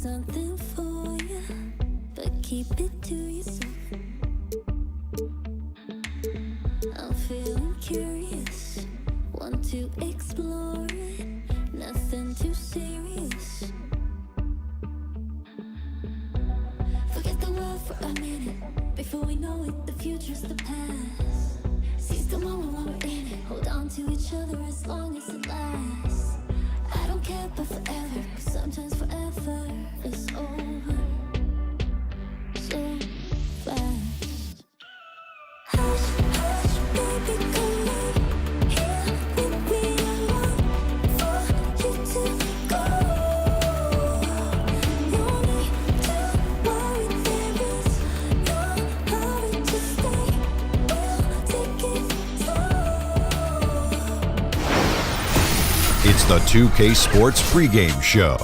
something for you, but keep it to yourself. I'm feeling curious, want to explore it, nothing too serious. Forget the world for a minute, before we know it, the future's the past. Seize the moment while we're in it, hold on to each other as long as it lasts. I don't care about forever, 'cause sometimes forever is over so fast. Hush, hush, baby, come in here with me. I want for you to go. No need to worry, there is no hurry to stay. We'll take it slow. It's the 2K Sports Pregame Show.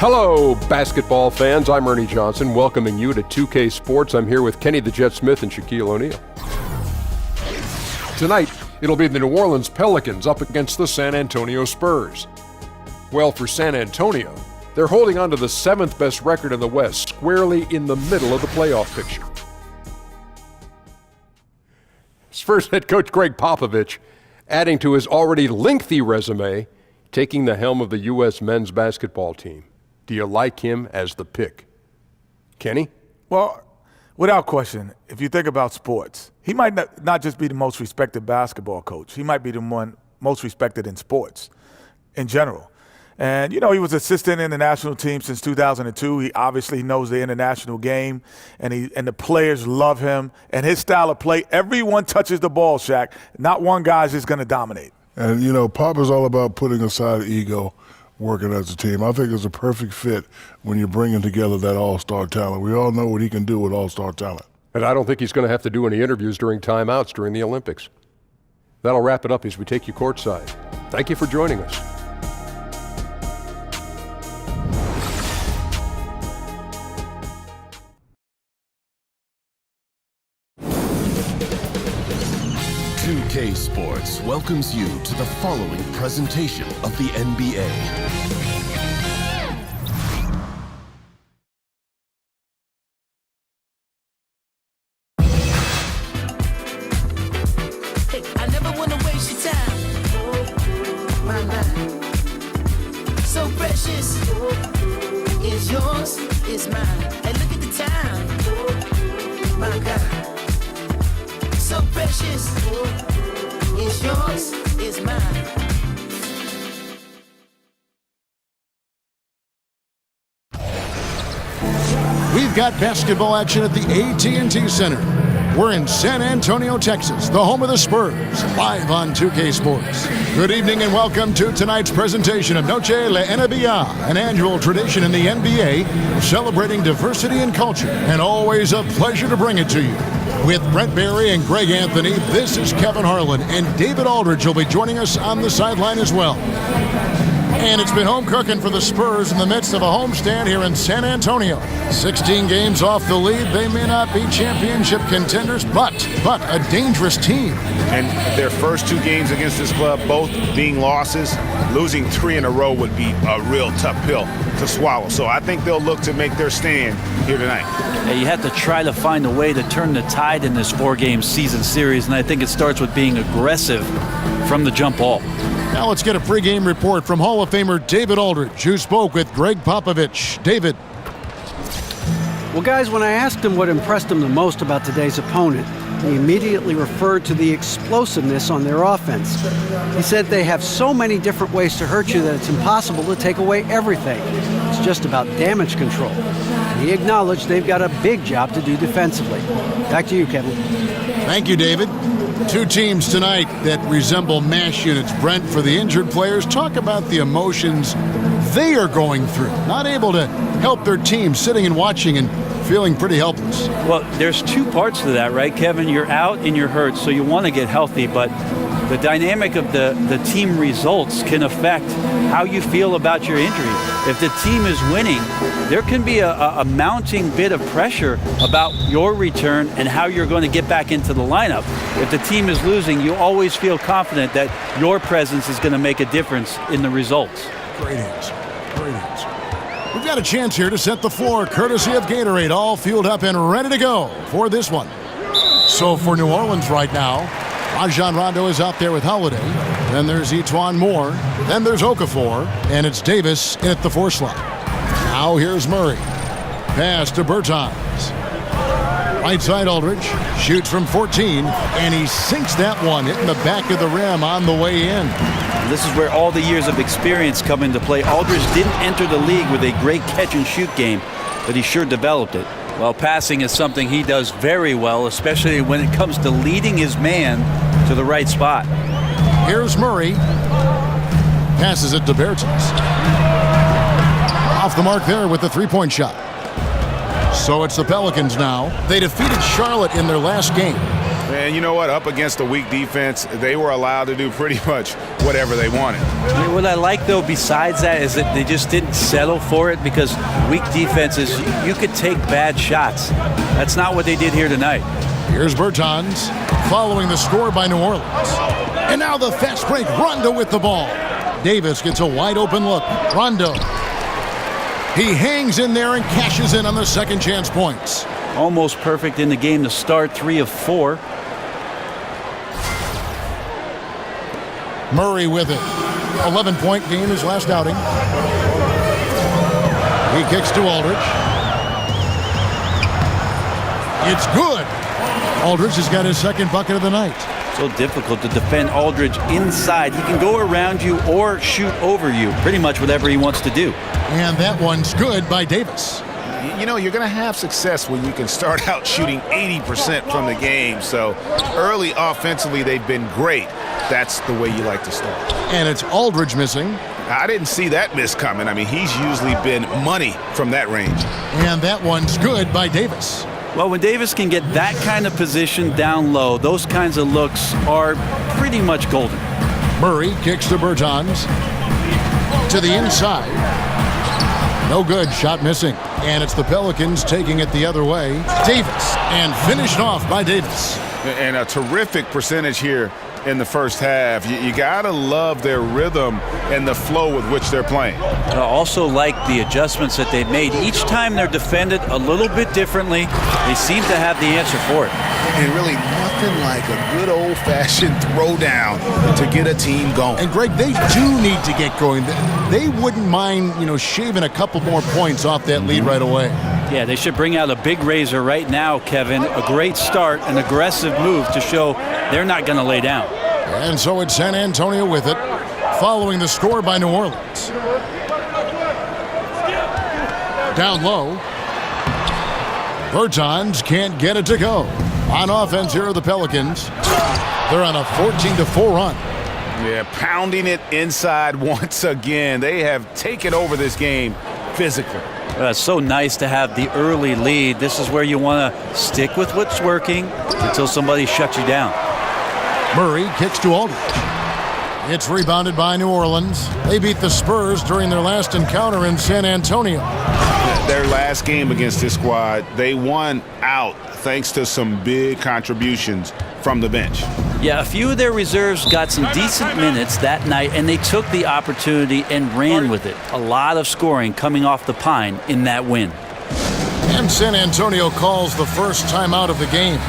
Hello, basketball fans. I'm Ernie Johnson, welcoming you to 2K Sports. I'm here with Kenny the Jet Smith and Shaquille O'Neal. Tonight, it'll be the New Orleans Pelicans up against the San Antonio Spurs. Well, for San Antonio, they're holding on to the 7th best record in the West, squarely in the middle of the playoff picture. Spurs head coach Greg Popovich, adding to his already lengthy resume, taking the helm of the U.S. men's basketball team. Do you like him as the pick? Kenny? Well, without question, if you think about sports, he might not just be the most respected basketball coach. He might be the one most respected in sports in general. And, you know, he was assistant in the national team since 2002. He obviously knows the international game, and the players love him. And his style of play, everyone touches the ball, Shaq. Not one guy's just going to dominate. And, you know, Pop is all about putting aside ego, working as a team. I think it's a perfect fit when you're bringing together that all-star talent. We all know what he can do with all-star talent. And I don't think he's going to have to do any interviews during timeouts during the Olympics. That'll wrap it up as we take you courtside. Thank you for joining us. K Sports welcomes you to the following presentation of the NBA. Hey, I never want to waste your time. My life, so precious. Is yours, is mine. Hey, look at the time. My God, so precious. Is yours, is mine. We've got basketball action at the AT&T Center. We're in San Antonio, Texas, the home of the Spurs, live on 2K Sports. Good evening and welcome to tonight's presentation of Noche La NBA, an annual tradition in the NBA celebrating diversity and culture, and always a pleasure to bring it to you. With Brent Barry and Greg Anthony, this is Kevin Harlan, and David Aldridge will be joining us on the sideline as well. And it's been home cooking for the Spurs in the midst of a homestand here in San Antonio. 16 games off the lead. They may not be championship contenders, but a dangerous team. And their first 2 games against this club, both being losses, losing 3 in a row would be a real tough pill to swallow. So I think they'll look to make their stand here tonight. Yeah, you have to try to find a way to turn the tide in this 4-game season series, and I think it starts with being aggressive from the jump ball. Now let's get a pregame report from Hall of Famer David Aldridge, who spoke with Greg Popovich. David. Well, guys, when I asked him what impressed him the most about today's opponent, he immediately referred to the explosiveness on their offense. He said they have so many different ways to hurt you that it's impossible to take away everything. It's just about damage control. And he acknowledged they've got a big job to do defensively. Back to you, Kevin. Thank you, David. 2 teams tonight that resemble MASH units. Brent, for the injured players, talk about the emotions they are going through. Not able to help their team, sitting and watching and feeling pretty helpless. Well, there's 2 parts to that, right, Kevin? You're out and you're hurt, so you want to get healthy, but The dynamic of the team results can affect how you feel about your injury. If the team is winning, there can be a mounting bit of pressure about your return and how you're going to get back into the lineup. If the team is losing, you always feel confident that your presence is going to make a difference in the results. Great answer. Great answer. We've got a chance here to set the floor, courtesy of Gatorade, all fueled up and ready to go for this one. So for New Orleans right now, Rajon Rondo is out there with Holiday. Then there's Etuan Moore. Then there's Okafor. And it's Davis in at the 4 slot. Now here's Murray. Pass to Bertans. Right side Aldridge. Shoots from 14. And he sinks that one, hitting the back of the rim on the way in. This is where all the years of experience come into play. Aldridge didn't enter the league with a great catch-and-shoot game, but he sure developed it. Well, passing is something he does very well, especially when it comes to leading his man to the right spot. Here's Murray. Passes it to Bertans. Off the mark there with the 3-point shot. So it's the Pelicans now. They defeated Charlotte in their last game. And you know what? Up against a weak defense, they were allowed to do pretty much whatever they wanted. I mean, what I like, though, besides that, is that they just didn't settle for it, because weak defenses, you could take bad shots. That's not what they did here tonight. Here's Bertans following the score by New Orleans. And now the fast break. Rondo with the ball. Davis gets a wide open look. Rondo. He hangs in there and cashes in on the second chance points. Almost perfect in the game to start, 3 of 4. Murray with it. 11-point game his last outing. He kicks to Aldridge. It's good. Aldridge has got his second bucket of the night. So difficult to defend Aldridge inside. He can go around you or shoot over you. Pretty much whatever he wants to do. And that one's good by Davis. You know, you're going to have success when you can start out shooting 80% from the game. So early offensively, they've been great. That's the way you like to start. And it's Aldridge missing. I didn't see that miss coming. I mean, he's usually been money from that range. And that one's good by Davis. Well, when Davis can get that kind of position down low, those kinds of looks are pretty much golden. Murray kicks to Bertans. To the inside. No good. Shot missing. And it's the Pelicans taking it the other way. Davis. And finished off by Davis. And a terrific percentage here in the first half. You got to love their rhythm and the flow with which they're playing. I also like the adjustments that they've made. Each time they're defended a little bit differently, they seem to have the answer for it. And really nothing like a good old-fashioned throwdown to get a team going. And Greg, they do need to get going. They wouldn't mind, shaving a couple more points off that lead right away. Yeah, they should bring out a big razor right now, Kevin. A great start, an aggressive move to show they're not going to lay down. And so it's San Antonio with it, following the score by New Orleans. Down low. Bertans can't get it to go. On offense here are the Pelicans. They're on a 14-4 run. Yeah, pounding it inside once again. They have taken over this game physically. It's so nice to have the early lead. This is where you want to stick with what's working until somebody shuts you down. Murray kicks to Aldridge. It's rebounded by New Orleans. They beat the Spurs during their last encounter in San Antonio. Their last game against this squad, they won out thanks to some big contributions from the bench. Yeah, a few of their reserves got some decent minutes that night, and they took the opportunity and ran with it. A lot of scoring coming off the pine in that win. And San Antonio calls the first time out of the game.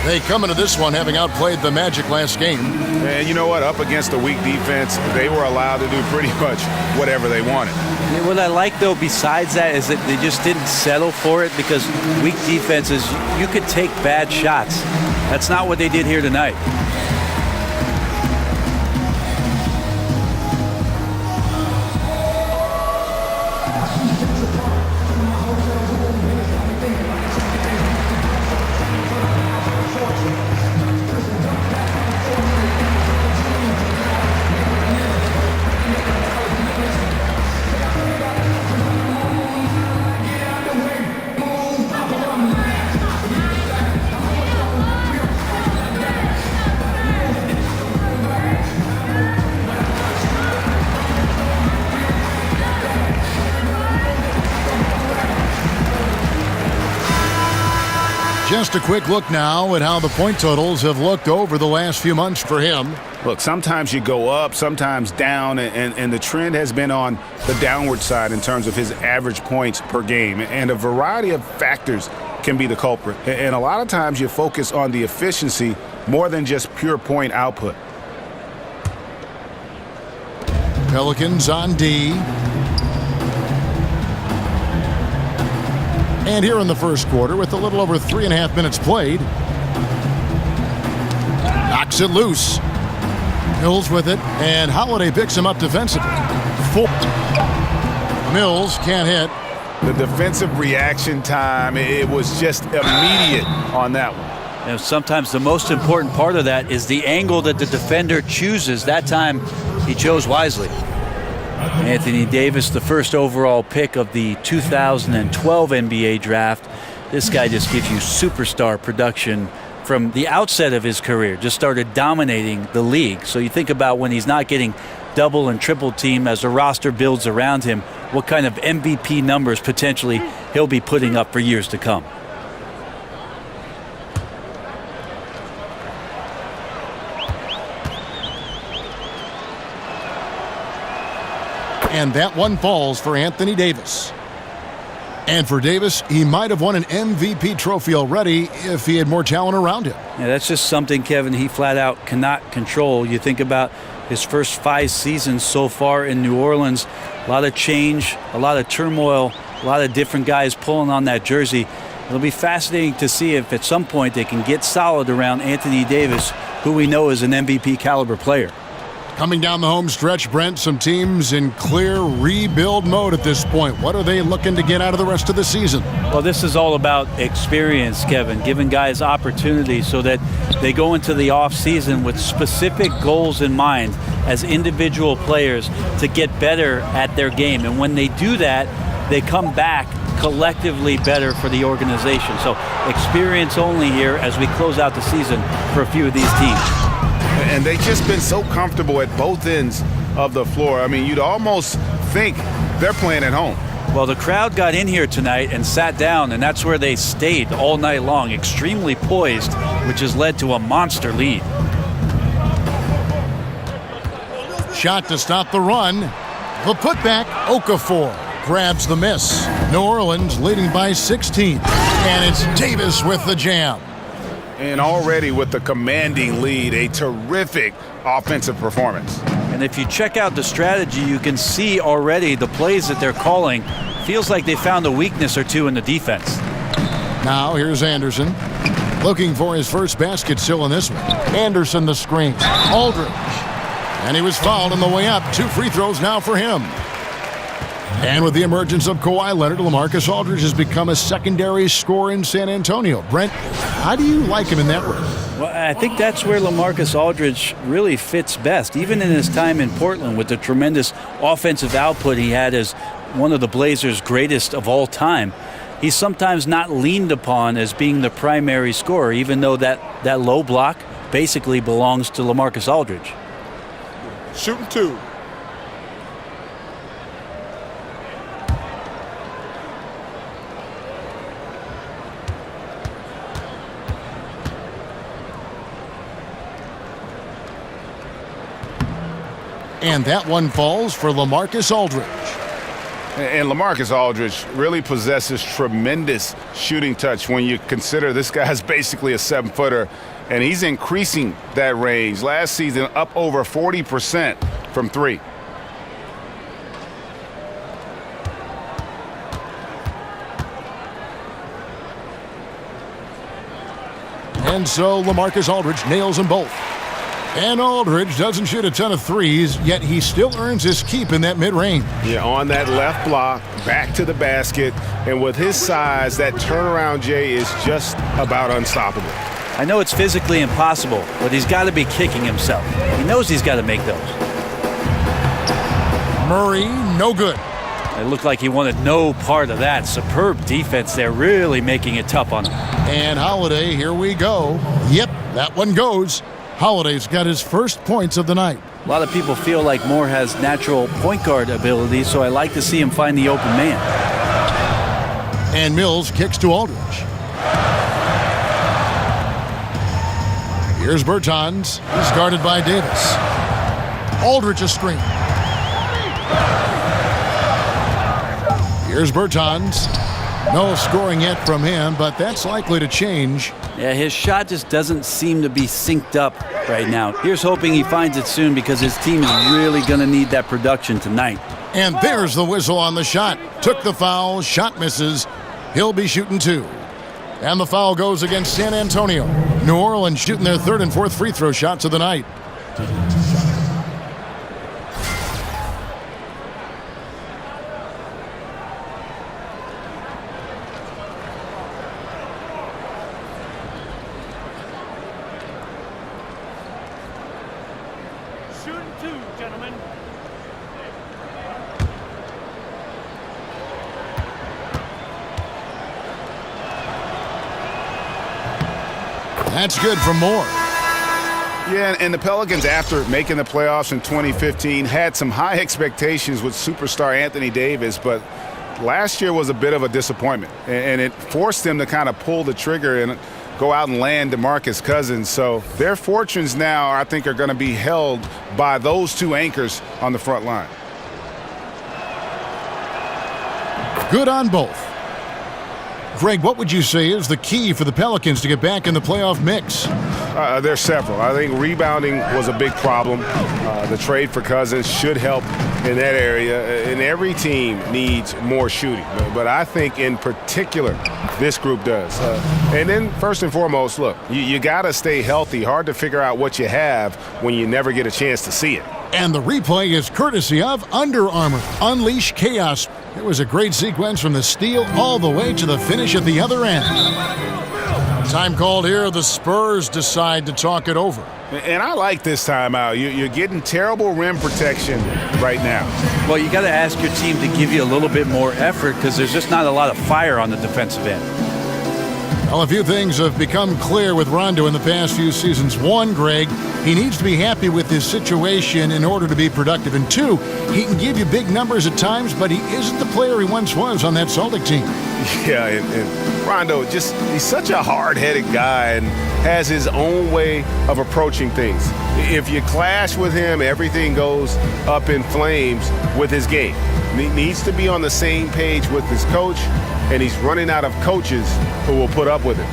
They come into this one having outplayed the Magic last game. And you know what? Up against a weak defense, they were allowed to do pretty much whatever they wanted. Yeah, what I like, though, besides that, is that they just didn't settle for it, because weak defenses, you could take bad shots. That's not what they did here tonight. Just a quick look now at how the point totals have looked over the last few months for him. Look, sometimes you go up, sometimes down, and the trend has been on the downward side in terms of his average points per game. And a variety of factors can be the culprit. And a lot of times you focus on the efficiency more than just pure point output. Pelicans on D. And here in the first quarter, with a little over 3.5 minutes played, knocks it loose. Mills with it, and Holiday picks him up defensively. Mills can't hit. The defensive reaction time, it was just immediate on that one. And sometimes the most important part of that is the angle that the defender chooses. That time, he chose wisely. Anthony Davis, the first overall pick of the 2012 NBA draft. This guy just gives you superstar production from the outset of his career. Just started dominating the league. So you think about when he's not getting double and triple teamed as the roster builds around him, what kind of MVP numbers potentially he'll be putting up for years to come. And that one falls for Anthony Davis. And for Davis, he might have won an MVP trophy already if he had more talent around him. Yeah, that's just something, Kevin, he flat out cannot control. You think about his first 5 seasons so far in New Orleans, a lot of change, a lot of turmoil, a lot of different guys pulling on that jersey. It'll be fascinating to see if at some point they can get solid around Anthony Davis, who we know is an MVP caliber player. Coming down the home stretch, Brent, some teams in clear rebuild mode at this point. What are they looking to get out of the rest of the season? Well, this is all about experience, Kevin, giving guys opportunities so that they go into the offseason with specific goals in mind as individual players to get better at their game. And when they do that, they come back collectively better for the organization. So experience only here as we close out the season for a few of these teams. And they've just been so comfortable at both ends of the floor. I mean, you'd almost think they're playing at home. Well, the crowd got in here tonight and sat down, and that's where they stayed all night long, extremely poised, which has led to a monster lead. Shot to stop the run. The putback, Okafor grabs the miss. New Orleans leading by 16. And it's Davis with the jam. And already with the commanding lead, a terrific offensive performance. And if you check out the strategy, you can see already the plays that they're calling. Feels like they found a weakness or two in the defense. Now here's Anderson. Looking for his first basket still in this one. Anderson the screen. Aldridge. And he was fouled on the way up. 2 free throws now for him. And with the emergence of Kawhi Leonard, LaMarcus Aldridge has become a secondary scorer in San Antonio. Brent, how do you like him in that role? Well, I think that's where LaMarcus Aldridge really fits best, even in his time in Portland with the tremendous offensive output he had as one of the Blazers' greatest of all time. He's sometimes not leaned upon as being the primary scorer, even though that low block basically belongs to LaMarcus Aldridge. Shooting 2. And that one falls for LaMarcus Aldridge. And LaMarcus Aldridge really possesses tremendous shooting touch when you consider this guy's basically a 7-footer, and he's increasing that range. Last season, up over 40% from 3. And so LaMarcus Aldridge nails them both. And Aldridge doesn't shoot a ton of threes, yet he still earns his keep in that mid-range. Yeah, on that left block, back to the basket, and with his size, that turnaround, Jay, is just about unstoppable. I know it's physically impossible, but he's got to be kicking himself. He knows he's got to make those. Murray, no good. It looked like he wanted no part of that. Superb defense there, really making it tough on him. And Holiday, here we go. Yep, that one goes. Holiday's got his first points of the night. A lot of people feel like Moore has natural point guard ability, so I like to see him find the open man. And Mills kicks to Aldridge. Here's Bertans. He's guarded by Davis. Aldridge a screen. Here's Bertans. No scoring yet from him, but that's likely to change. Yeah, his shot just doesn't seem to be synced up right now. Here's hoping he finds it soon because his team is really going to need that production tonight. And there's the whistle on the shot. Took the foul, shot misses. He'll be shooting 2. And the foul goes against San Antonio. New Orleans shooting their 3rd and 4th free throw shots of the night. Shooting 2, gentlemen. That's good for Moore. Yeah, and the Pelicans, after making the playoffs in 2015, had some high expectations with superstar Anthony Davis, but last year was a bit of a disappointment, and it forced them to kind of pull the trigger and go out and land DeMarcus Cousins. So their fortunes now, I think, are going to be held by those 2 anchors on the front line. Good on both. Greg, what would you say is the key for the Pelicans to get back in the playoff mix? There's several. I think rebounding was a big problem. The trade for Cousins should help in that area, and every team needs more shooting. But I think in particular, this group does. And then first and foremost, look, you got to stay healthy. Hard to figure out what you have when you never get a chance to see it. And the replay is courtesy of Under Armour. Unleash chaos. It was a great sequence from the steal all the way to the finish at the other end. Time called here. The Spurs decide to talk it over. And I like this timeout. You're getting terrible rim protection right now. Well, you got to ask your team to give you a little bit more effort because there's just not a lot of fire on the defensive end. Well, a few things have become clear with Rondo in the past few seasons. 1, Greg, he needs to be happy with his situation in order to be productive. And 2, he can give you big numbers at times, but he isn't the player he once was on that Celtic team. Yeah, and Rondo, he's such a hard-headed guy and has his own way of approaching things. If you clash with him, everything goes up in flames with his game. He needs to be on the same page with his coach, and he's running out of coaches who will put up with it.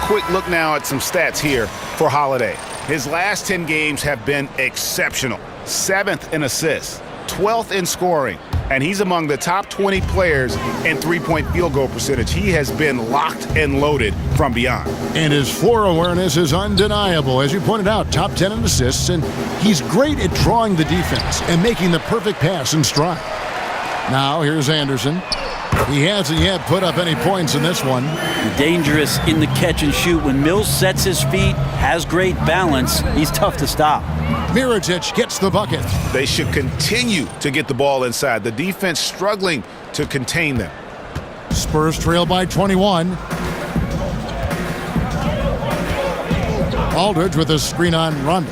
Quick look now at some stats here for Holiday. His last 10 games have been exceptional. 7th in assists, 12th in scoring, and he's among the top 20 players in three-point field goal percentage. He has been locked and loaded from beyond. And his floor awareness is undeniable. As you pointed out, top 10 in assists, and he's great at drawing the defense and making the perfect pass in stride. Now here's Anderson. He hasn't yet put up any points in this one. Dangerous in the catch and shoot. When Mills sets his feet, has great balance, he's tough to stop. Mirotić gets the bucket. They should continue to get the ball inside. The defense struggling to contain them. Spurs trail by 21. Aldridge with a screen on Rondo.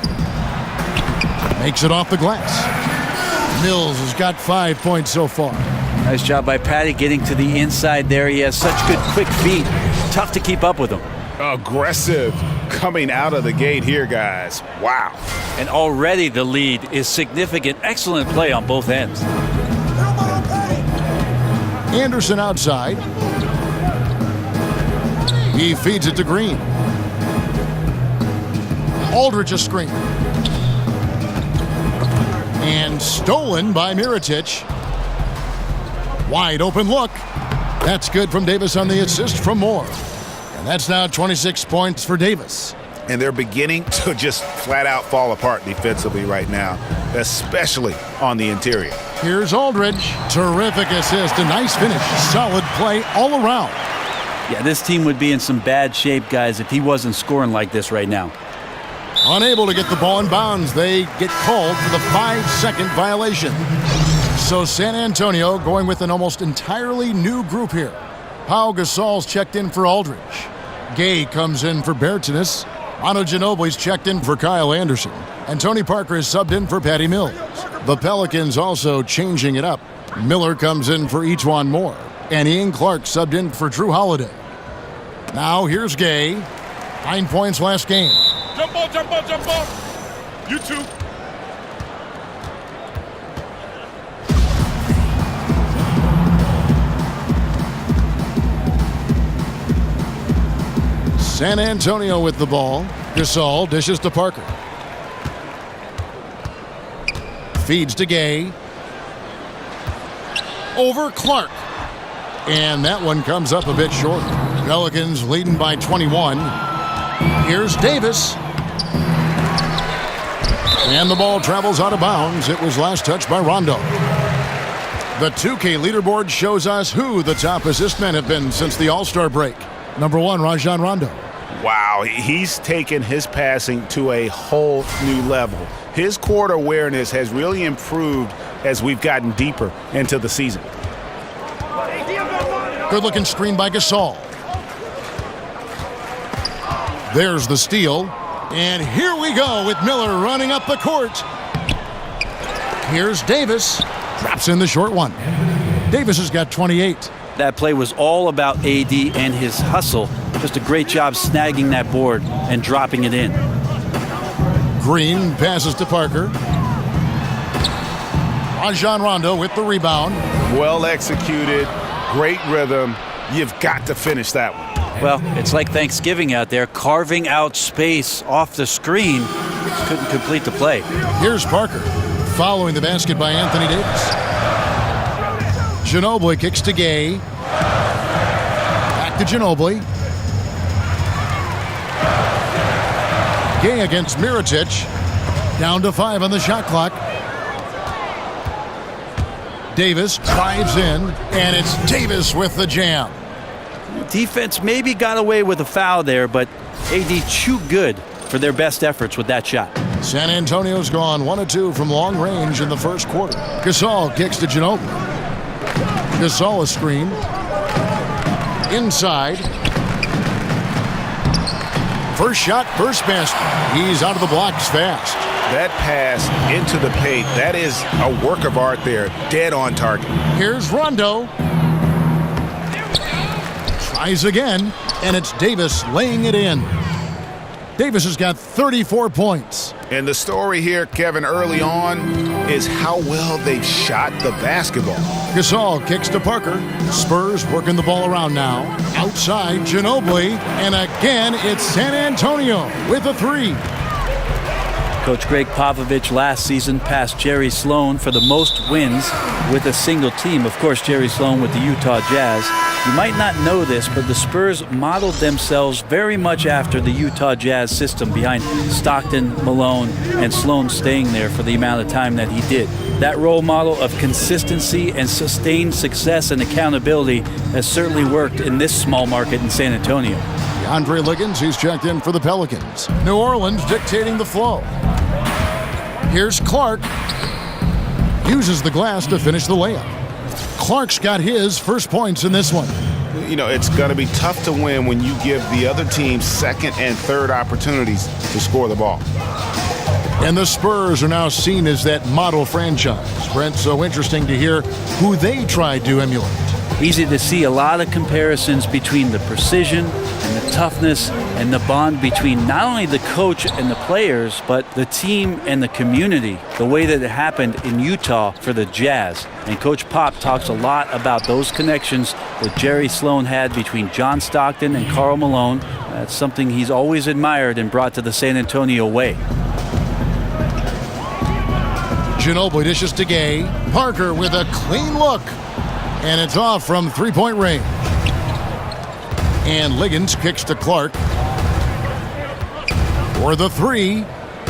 Makes it off the glass. Mills has got 5 points so far. Nice job by Patty getting to the inside there. He has such good quick feet. Tough to keep up with him. Aggressive coming out of the gate here, guys. Wow. And already the lead is significant. Excellent play on both ends. Anderson outside. He feeds it to Green. Aldridge a screen. And stolen by Mirotić. Wide open look. That's good from Davis on the assist from Moore. And that's now 26 points for Davis. And they're beginning to just flat out fall apart defensively right now, especially on the interior. Here's Aldridge. Terrific assist. A nice finish. Solid play all around. Yeah, this team would be in some bad shape, guys, if he wasn't scoring like this right now. Unable to get the ball in bounds. They get called for the 5-second violation. So San Antonio going with an almost entirely new group here. Pau Gasol's checked in for Aldridge. Gay comes in for Bertans. Manu Ginobili's checked in for Kyle Anderson. And Tony Parker is subbed in for Patty Mills. The Pelicans also changing it up. Miller comes in for E'Twaun Moore. And Ian Clark subbed in for Drew Holiday. Now here's Gay. 9 points last game. Jump ball, jump ball, jump ball. You two. San Antonio with the ball. Gasol dishes to Parker. Feeds to Gay. Over Clark. And that one comes up a bit short. Pelicans leading by 21. Here's Davis. And the ball travels out of bounds. It was last touched by Rondo. The 2K leaderboard shows us who the top assist men have been since the All-Star break. Number 1, Rajon Rondo. Wow, he's taken his passing to a whole new level. His court awareness has really improved as we've gotten deeper into the season. Good-looking screen by Gasol. There's the steal. And here we go with Miller running up the court. Here's Davis. Drops in the short one. Davis has got 28. That play was all about AD and his hustle. Just a great job snagging that board and dropping it in. Green passes to Parker. Rajon Rondo with the rebound. Well executed, great rhythm. You've got to finish that one. Well, it's like Thanksgiving out there, carving out space off the screen. Couldn't complete the play. Here's Parker, following the basket by Anthony Davis. Ginobili kicks to Gay. Back to Ginobili. Gay against Mirotic. Down to 5 on the shot clock. Davis drives in, and it's Davis with the jam. Defense maybe got away with a foul there, but AD too good for their best efforts with that shot. San Antonio's gone 1 of 2 from long range in the first quarter. Gasol kicks to Ginobili. Gasol a screen. Inside. First shot, first basket. He's out of the blocks fast. That pass into the paint, that is a work of art there. Dead on target. Here's Rondo. Tries again, and it's Davis laying it in. Davis has got 34 points. And the story here, Kevin, early on is how well they've shot the basketball. Gasol kicks to Parker. Spurs working the ball around now. Outside, Ginobili. And again, it's San Antonio with a 3. Coach Greg Popovich last season passed Jerry Sloan for the most wins with a single team. Of course, Jerry Sloan with the Utah Jazz. You might not know this, but the Spurs modeled themselves very much after the Utah Jazz system behind Stockton, Malone, and Sloan staying there for the amount of time that he did. That role model of consistency and sustained success and accountability has certainly worked in this small market in San Antonio. Andre Liggins, he's checked in for the Pelicans. New Orleans dictating the flow. Here's Clark. Uses the glass to finish the layup. Clark's got his first points in this one. You know, it's going to be tough to win when you give the other team second and third opportunities to score the ball. And the Spurs are now seen as that model franchise. Brent, so interesting to hear who they tried to emulate. Easy to see a lot of comparisons between the precision and the toughness and the bond between not only the coach and the players, but the team and the community, the way that it happened in Utah for the Jazz. And Coach Pop talks a lot about those connections that Jerry Sloan had between John Stockton and Karl Malone. That's something he's always admired and brought to the San Antonio way. Ginobili dishes to Gay. Parker with a clean look. And it's off from three-point range. And Liggins kicks to Clark. For the 3.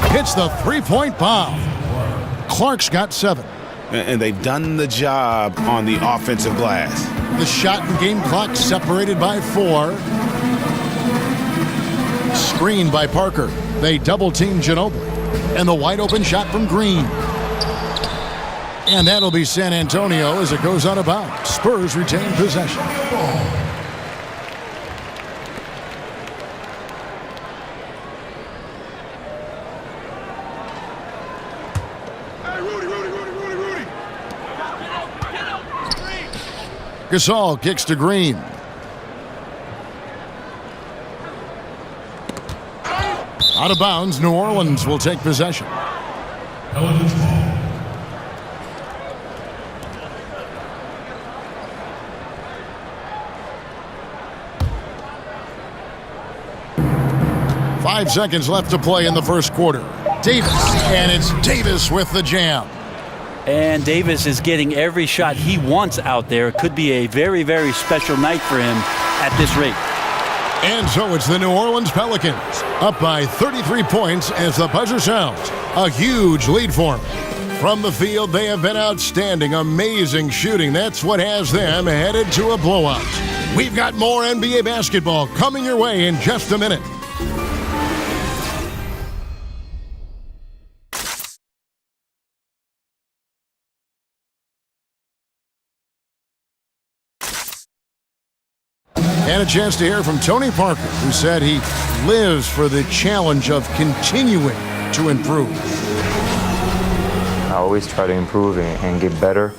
Hits the three-point bomb. Clark's got 7. And they've done the job on the offensive glass. The shot and game clock separated by 4. Screen by Parker. They double-team Ginobili. And the wide-open shot from Green. And that'll be San Antonio as it goes out of bounds. Spurs retain possession. Gasol kicks to Green. Out of bounds, New Orleans will take possession. Pelicans ball. 5 seconds left to play in the first quarter. Davis, and it's Davis with the jam. And Davis is getting every shot he wants out there. It could be a very, very special night for him at this rate. And so it's the New Orleans Pelicans, up by 33 points as the buzzer sounds. A huge lead for them. From the field, they have been outstanding, amazing shooting. That's what has them headed to a blowout. We've got more NBA basketball coming your way in just a minute. And a chance to hear from Tony Parker, who said he lives for the challenge of continuing to improve. I always try to improve and get better,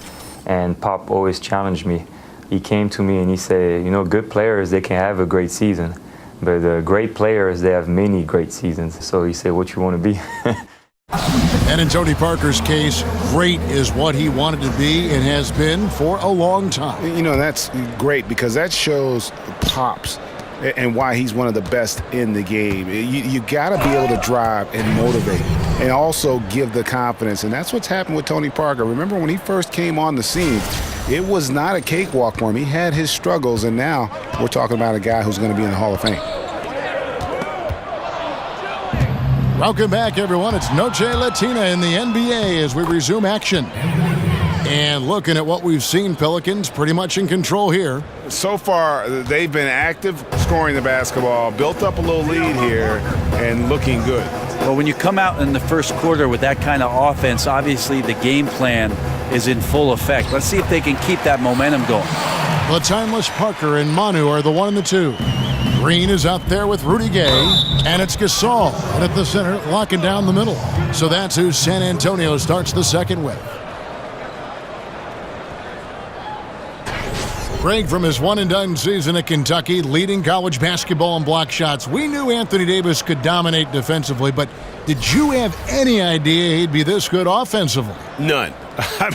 and Pop always challenged me. He came to me and he said, you know, good players, they can have a great season, but the great players, they have many great seasons. So he said, what you want to be? And in Tony Parker's case, great is what he wanted to be and has been for a long time. You know, that's great because that shows Pops and why he's one of the best in the game. You got to be able to drive and motivate and also give the confidence. And that's what's happened with Tony Parker. Remember when he first came on the scene, it was not a cakewalk for him. He had his struggles, and now we're talking about a guy who's going to be in the Hall of Fame. Welcome back, everyone. It's Noche Latina in the NBA as we resume action. And looking at what we've seen, Pelicans pretty much in control here. So far, they've been active, scoring the basketball, built up a little lead here, and looking good. Well, when you come out in the first quarter with that kind of offense, obviously the game plan is in full effect. Let's see if they can keep that momentum going. The timeless Parker and Manu are the 1 and the 2. Green is out there with Rudy Gay, and it's Gasol and at the center, locking down the middle. So that's who San Antonio starts the second with. Greg, from his one-and-done season at Kentucky, leading college basketball in block shots. We knew Anthony Davis could dominate defensively, but did you have any idea he'd be this good offensively? None. I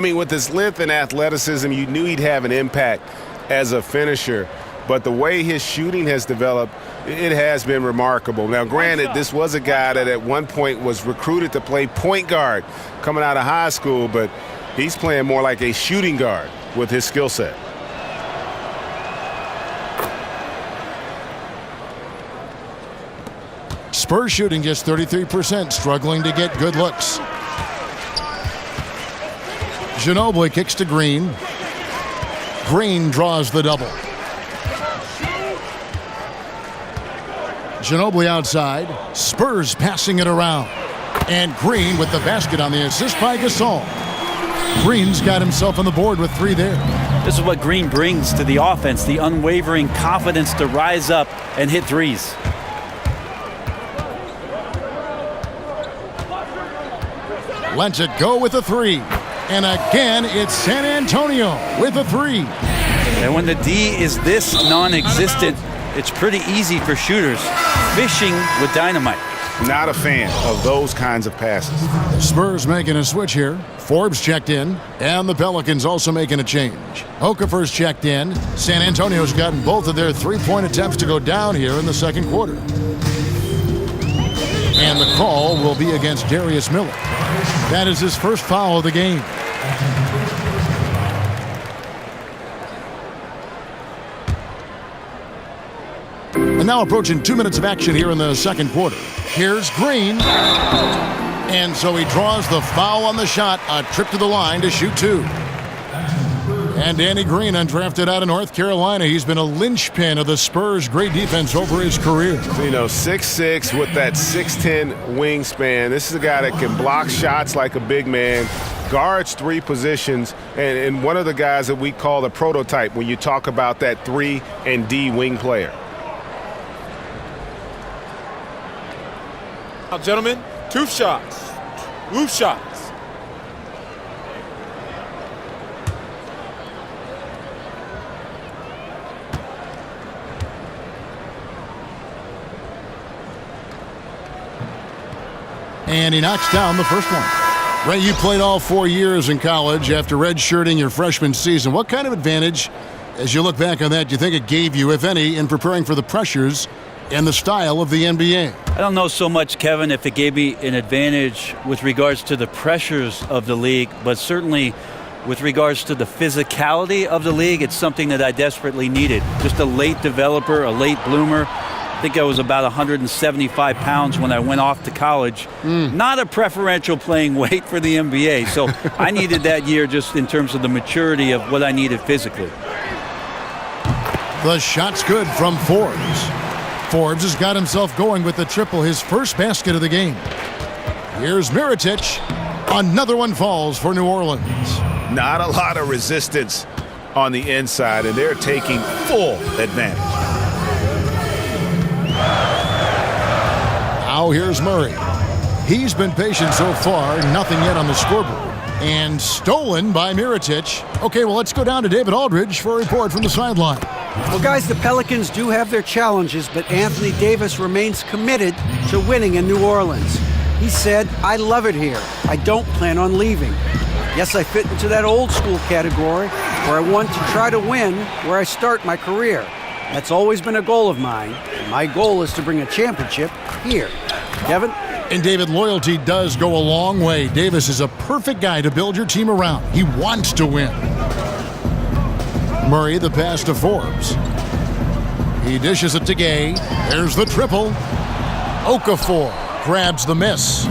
mean, with his length and athleticism, you knew he'd have an impact as a finisher. But the way his shooting has developed, it has been remarkable. Now, granted, this was a guy that at one point was recruited to play point guard coming out of high school, but he's playing more like a shooting guard with his skill set. Spurs shooting just 33%, struggling to get good looks. Ginobili kicks to Green. Green draws the double. Ginobili outside. Spurs passing it around. And Green with the basket on the assist by Gasol. Green's got himself on the board with 3 there. This is what Green brings to the offense, the unwavering confidence to rise up and hit threes. Lets it go with a 3. And again, it's San Antonio with a 3. And when the D is this non-existent, it's pretty easy for shooters. Fishing with dynamite. Not a fan of those kinds of passes. Spurs making a switch here. Forbes checked in, and the Pelicans also making a change. Okafor's checked in. San Antonio's gotten both of their three-point attempts to go down here in the second quarter. And the call will be against Darius Miller. That is his first foul of the game. And now approaching 2 minutes of action here in the second quarter. Here's Green. And so he draws the foul on the shot. A trip to the line to shoot 2. And Danny Green, undrafted out of North Carolina. He's been a linchpin of the Spurs' great defense over his career. You know, 6'6" with that 6'10" wingspan. This is a guy that can block shots like a big man, guards 3 positions, and one of the guys that we call the prototype when you talk about that 3 and D wing player. Now, gentlemen, 2 shots. 2 shots. And he knocks down the first one. Ray, you played all 4 years in college after redshirting your freshman season. What kind of advantage, as you look back on that, do you think it gave you, if any, in preparing for the pressures and the style of the NBA? I don't know so much, Kevin, if it gave me an advantage with regards to the pressures of the league, but certainly with regards to the physicality of the league, it's something that I desperately needed. Just a late developer, a late bloomer. I think I was about 175 pounds when I went off to college. Not a preferential playing weight for the NBA. So I needed that year just in terms of the maturity of what I needed physically. The shot's good from Forbes. Forbes has got himself going with the triple, his first basket of the game. Here's Mirotic. Another one falls for New Orleans. Not a lot of resistance on the inside, and they're taking full advantage. Now here's Murray. He's been patient so far, nothing yet on the scoreboard. And stolen by Mirotic. Okay, well, let's go down to David Aldridge for a report from the sideline. Well, guys, the Pelicans do have their challenges, but Anthony Davis remains committed to winning in New Orleans. He said, "I love it here. I don't plan on leaving. Yes, I fit into that old school category where I want to try to win where I start my career. That's always been a goal of mine. My goal is to bring a championship here." Kevin? And David, loyalty does go a long way. Davis is a perfect guy to build your team around. He wants to win. Murray, the pass to Forbes. He dishes it to Gay. There's the triple. Okafor grabs the miss.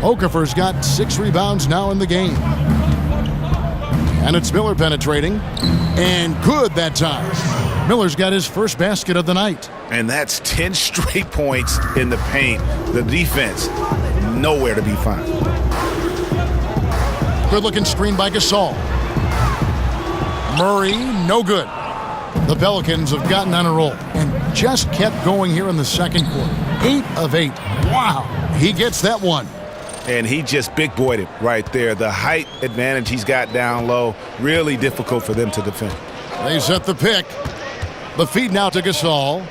Okafor's got 6 rebounds now in the game. And it's Miller penetrating. And good that time. Miller's got his first basket of the night. And that's 10 straight points in the paint. The defense, nowhere to be found. Good-looking screen by Gasol. Murray, no good. The Pelicans have gotten on a roll and just kept going here in the second quarter. 8 of 8. Wow. He gets that one. And he just big-boyed it right there. The height advantage he's got down low, really difficult for them to defend. They set the pick. The feed now to Gasol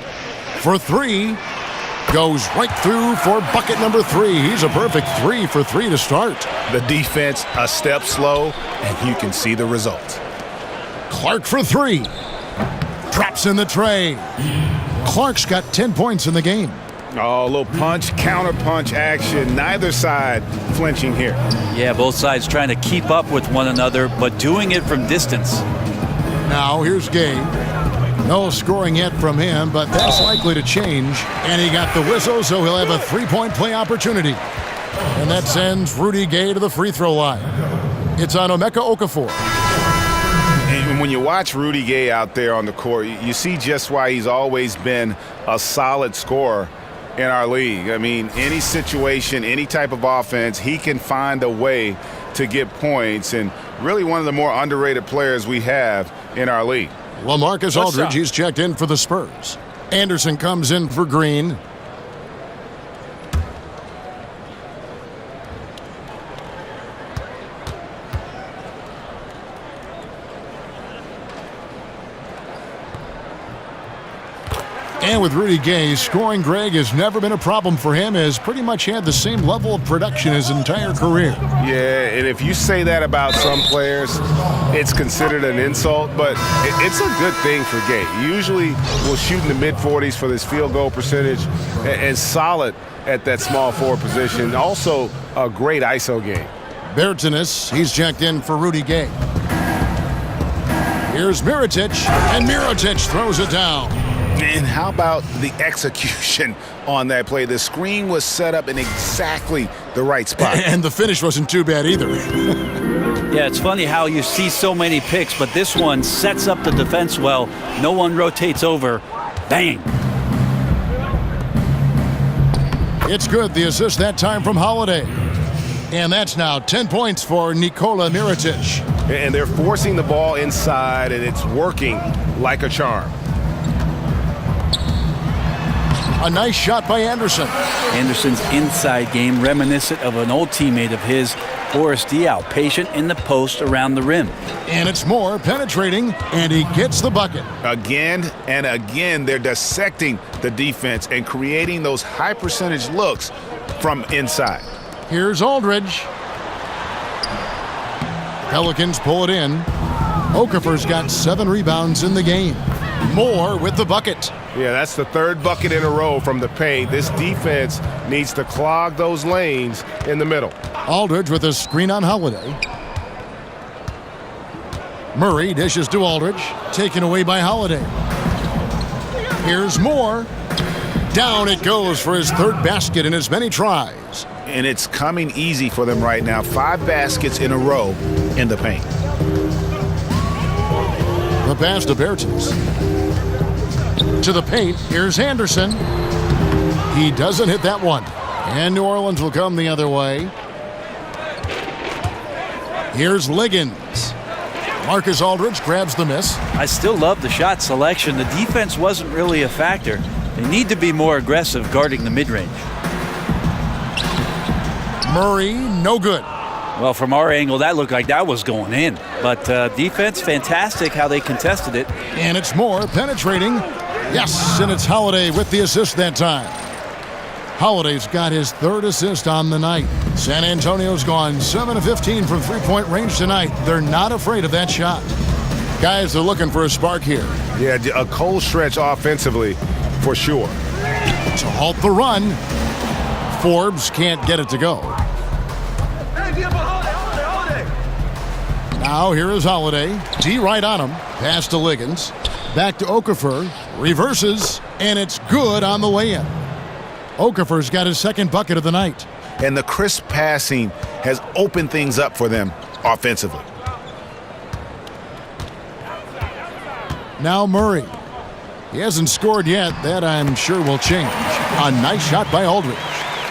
for 3. Goes right through for bucket number 3. He's a perfect 3 for 3 to start. The defense a step slow, and you can see the result. Clark for 3. Drops in the tray. Clark's got 10 points in the game. Oh, a little punch, counter punch action. Neither side flinching here. Yeah, both sides trying to keep up with one another, but doing it from distance. Now here's Gay. No scoring yet from him, but that's likely to change. And he got the whistle, so he'll have a 3-point play opportunity. And that sends Rudy Gay to the free throw line. It's on Emeka Okafor. And when you watch Rudy Gay out there on the court, you see just why he's always been a solid scorer in our league. I mean, any situation, any type of offense, he can find a way to get points, and really one of the more underrated players we have in our league. LaMarcus Aldridge, he's checked in for the Spurs. Anderson comes in for Green. And with Rudy Gay, scoring, Greg, has never been a problem for him, has pretty much had the same level of production his entire career. Yeah, and if you say that about some players, it's considered an insult, but it's a good thing for Gay. Usually will shoot in the mid-40s for this field goal percentage and solid at that small forward position. Also a great ISO game. Bertanis, he's checked in for Rudy Gay. Here's Mirotic, and Mirotic throws it down. And how about the execution on that play? The screen was set up in exactly the right spot. And the finish wasn't too bad either. Yeah, it's funny how you see so many picks, but this one sets up the defense well. No one rotates over. Bang. It's good, the assist that time from Holiday. And that's now 10 points for Nikola Mirotic. And they're forcing the ball inside, and it's working like a charm. A nice shot by Anderson. Anderson's inside game reminiscent of an old teammate of his, Boris Diaw, patient in the post around the rim. And it's Moore penetrating, and he gets the bucket. Again and again, they're dissecting the defense and creating those high percentage looks from inside. Here's Aldridge. Pelicans pull it in. Okafor's got 7 rebounds in the game. Moore with the bucket. Yeah, that's the 3rd bucket in a row from the paint. This defense needs to clog those lanes in the middle. Aldridge with a screen on Holiday. Murray dishes to Aldridge. Taken away by Holiday. Here's Moore. Down it goes for his 3rd basket in as many tries. And it's coming easy for them right now. 5 baskets in a row in the paint. The pass to Bertens. To the paint, here's Anderson. He doesn't hit that one. And New Orleans will come the other way. Here's Liggins. Marcus Aldridge grabs the miss. I still love the shot selection. The defense wasn't really a factor. They need to be more aggressive guarding the mid-range. Murray, no good. Well, from our angle, that looked like that was going in. But defense, fantastic how they contested it. And it's Moore penetrating. Yes, and it's Holiday with the assist that time. Holiday's got his 3rd assist on the night. San Antonio's gone 7 of 15 from three-point range tonight. They're not afraid of that shot. Guys are looking for a spark here. Yeah, a cold stretch offensively for sure. To halt the run, Forbes can't get it to go. Now here is Holiday. D right on him. Pass to Liggins. Back to Okafor. Reverses, and it's good on the way in. Okafor's got his 2nd bucket of the night. And the crisp passing has opened things up for them offensively. Now Murray. He hasn't scored yet. That I'm sure will change. A nice shot by Aldridge.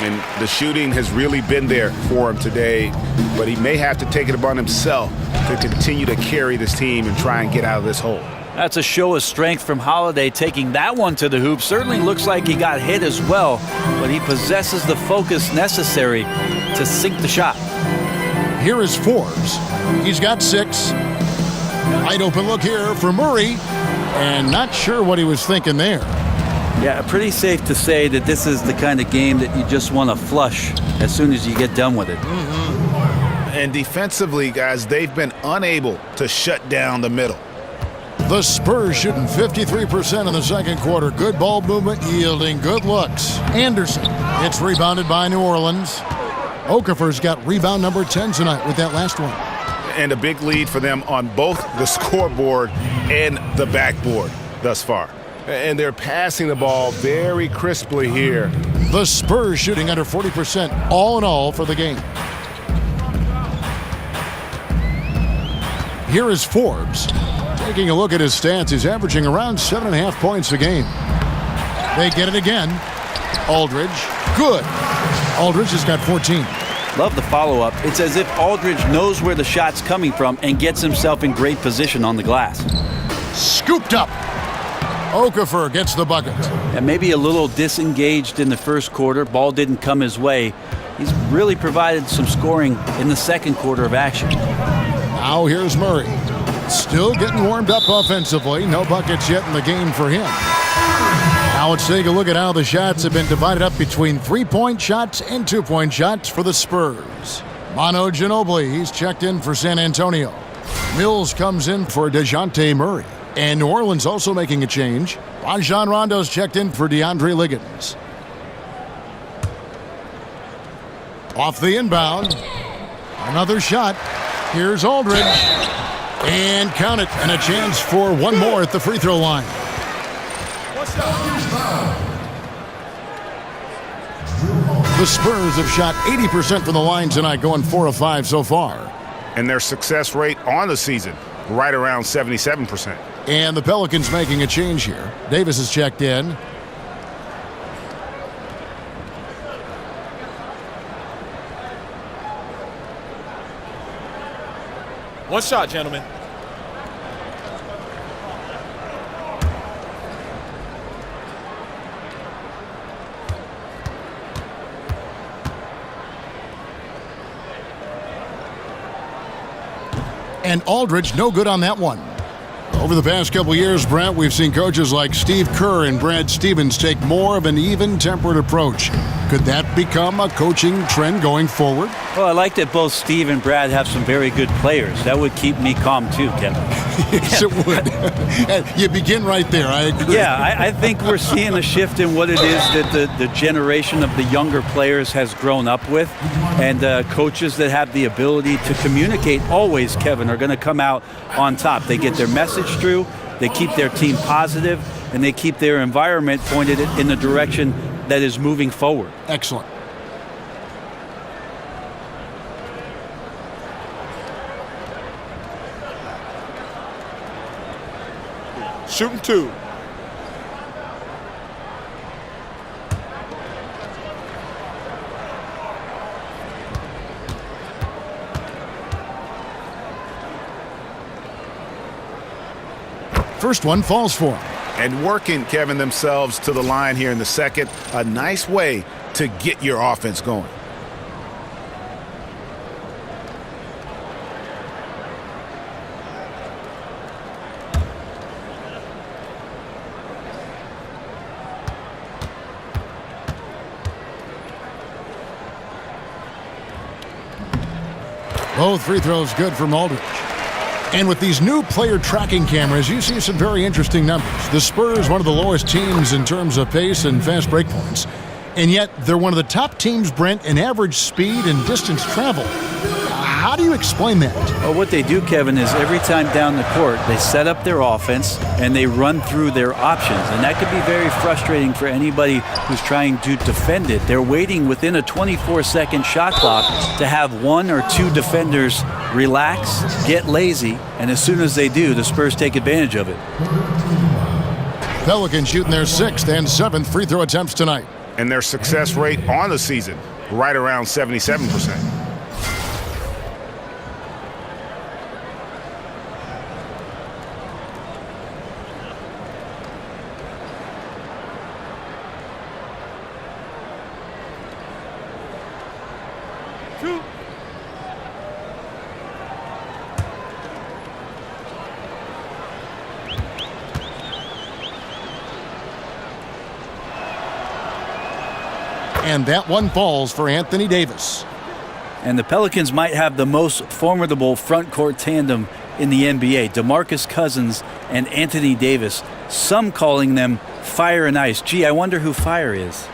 And the shooting has really been there for him today, but he may have to take it upon himself to continue to carry this team and try and get out of this hole. That's a show of strength from Holiday, taking that one to the hoop. Certainly looks like he got hit as well, but he possesses the focus necessary to sink the shot. Here is Forbes. He's got 6. Wide open look here for Murray, and not sure what he was thinking there. Yeah, pretty safe to say that this is the kind of game that you just want to flush as soon as you get done with it. And defensively, guys, they've been unable to shut down the middle. The Spurs shooting 53% in the 2nd quarter. Good ball movement, yielding good looks. Anderson. It's rebounded by New Orleans. Okafor's got rebound number 10 tonight with that last one. And a big lead for them on both the scoreboard and the backboard thus far. And they're passing the ball very crisply here. The Spurs shooting under 40% all in all for the game. Here is Forbes. Taking a look at his stats, he's averaging around 7.5 points a game. They get it again. Aldridge, good. Aldridge has got 14. Love the follow-up. It's as if Aldridge knows where the shot's coming from and gets himself in great position on the glass. Scooped up. Okafor gets the bucket. And maybe a little disengaged in the 1st quarter. Ball didn't come his way. He's really provided some scoring in the 2nd quarter of action. Now here's Murray. Still getting warmed up offensively. No buckets yet in the game for him. Now let's take a look at how the shots have been divided up between 3-point shots and 2-point shots for the Spurs. Manu Ginobili, he's checked in for San Antonio. Mills comes in for DeJounte Murray. And New Orleans also making a change. Rajon Rondo's checked in for DeAndre Liggins. Off the inbound. Another shot. Here's Aldridge. And count it. And a chance for one more at the free throw line. The Spurs have shot 80% from the line tonight, going 4 of 5 so far. And their success rate on the season, right around 77%. And the Pelicans making a change here. Davis is checked in. One shot, gentlemen. And Aldridge, no good on that one. Over the past couple years, Brent, we've seen coaches like Steve Kerr and Brad Stevens take more of an even-tempered approach. Could that become a coaching trend going forward? Well, I like that both Steve and Brad have some very good players. That would keep me calm too, Kevin. Yes, it would. You begin right there. I agree. Yeah, I think we're seeing a shift in what it is that the generation of the younger players has grown up with. And coaches that have the ability to communicate always, Kevin, are going to come out on top. They get their message through, they keep their team positive, and they keep their environment pointed in the direction that is moving forward. Excellent. Shooting 2. First one falls for him. And working, Kevin, themselves to the line here in the second. A nice way to get your offense going. Both free throws good from Aldridge. And with these new player tracking cameras, you see some very interesting numbers. The Spurs, one of the lowest teams in terms of pace and fast break points. And yet, they're one of the top teams, Brent, in average speed and distance travel. How do you explain that? Well, what they do, Kevin, is every time down the court, they set up their offense and they run through their options. And that could be very frustrating for anybody who's trying to defend it. They're waiting within a 24-second shot clock to have one or two defenders relax, get lazy, and as soon as they do, the Spurs take advantage of it. Pelicans shooting their 6th and 7th free throw attempts tonight. And their success rate on the season, right around 77%. And that one falls for Anthony Davis. And the Pelicans might have the most formidable front court tandem in the NBA. DeMarcus Cousins and Anthony Davis. Some calling them fire and ice. Gee, I wonder who fire is.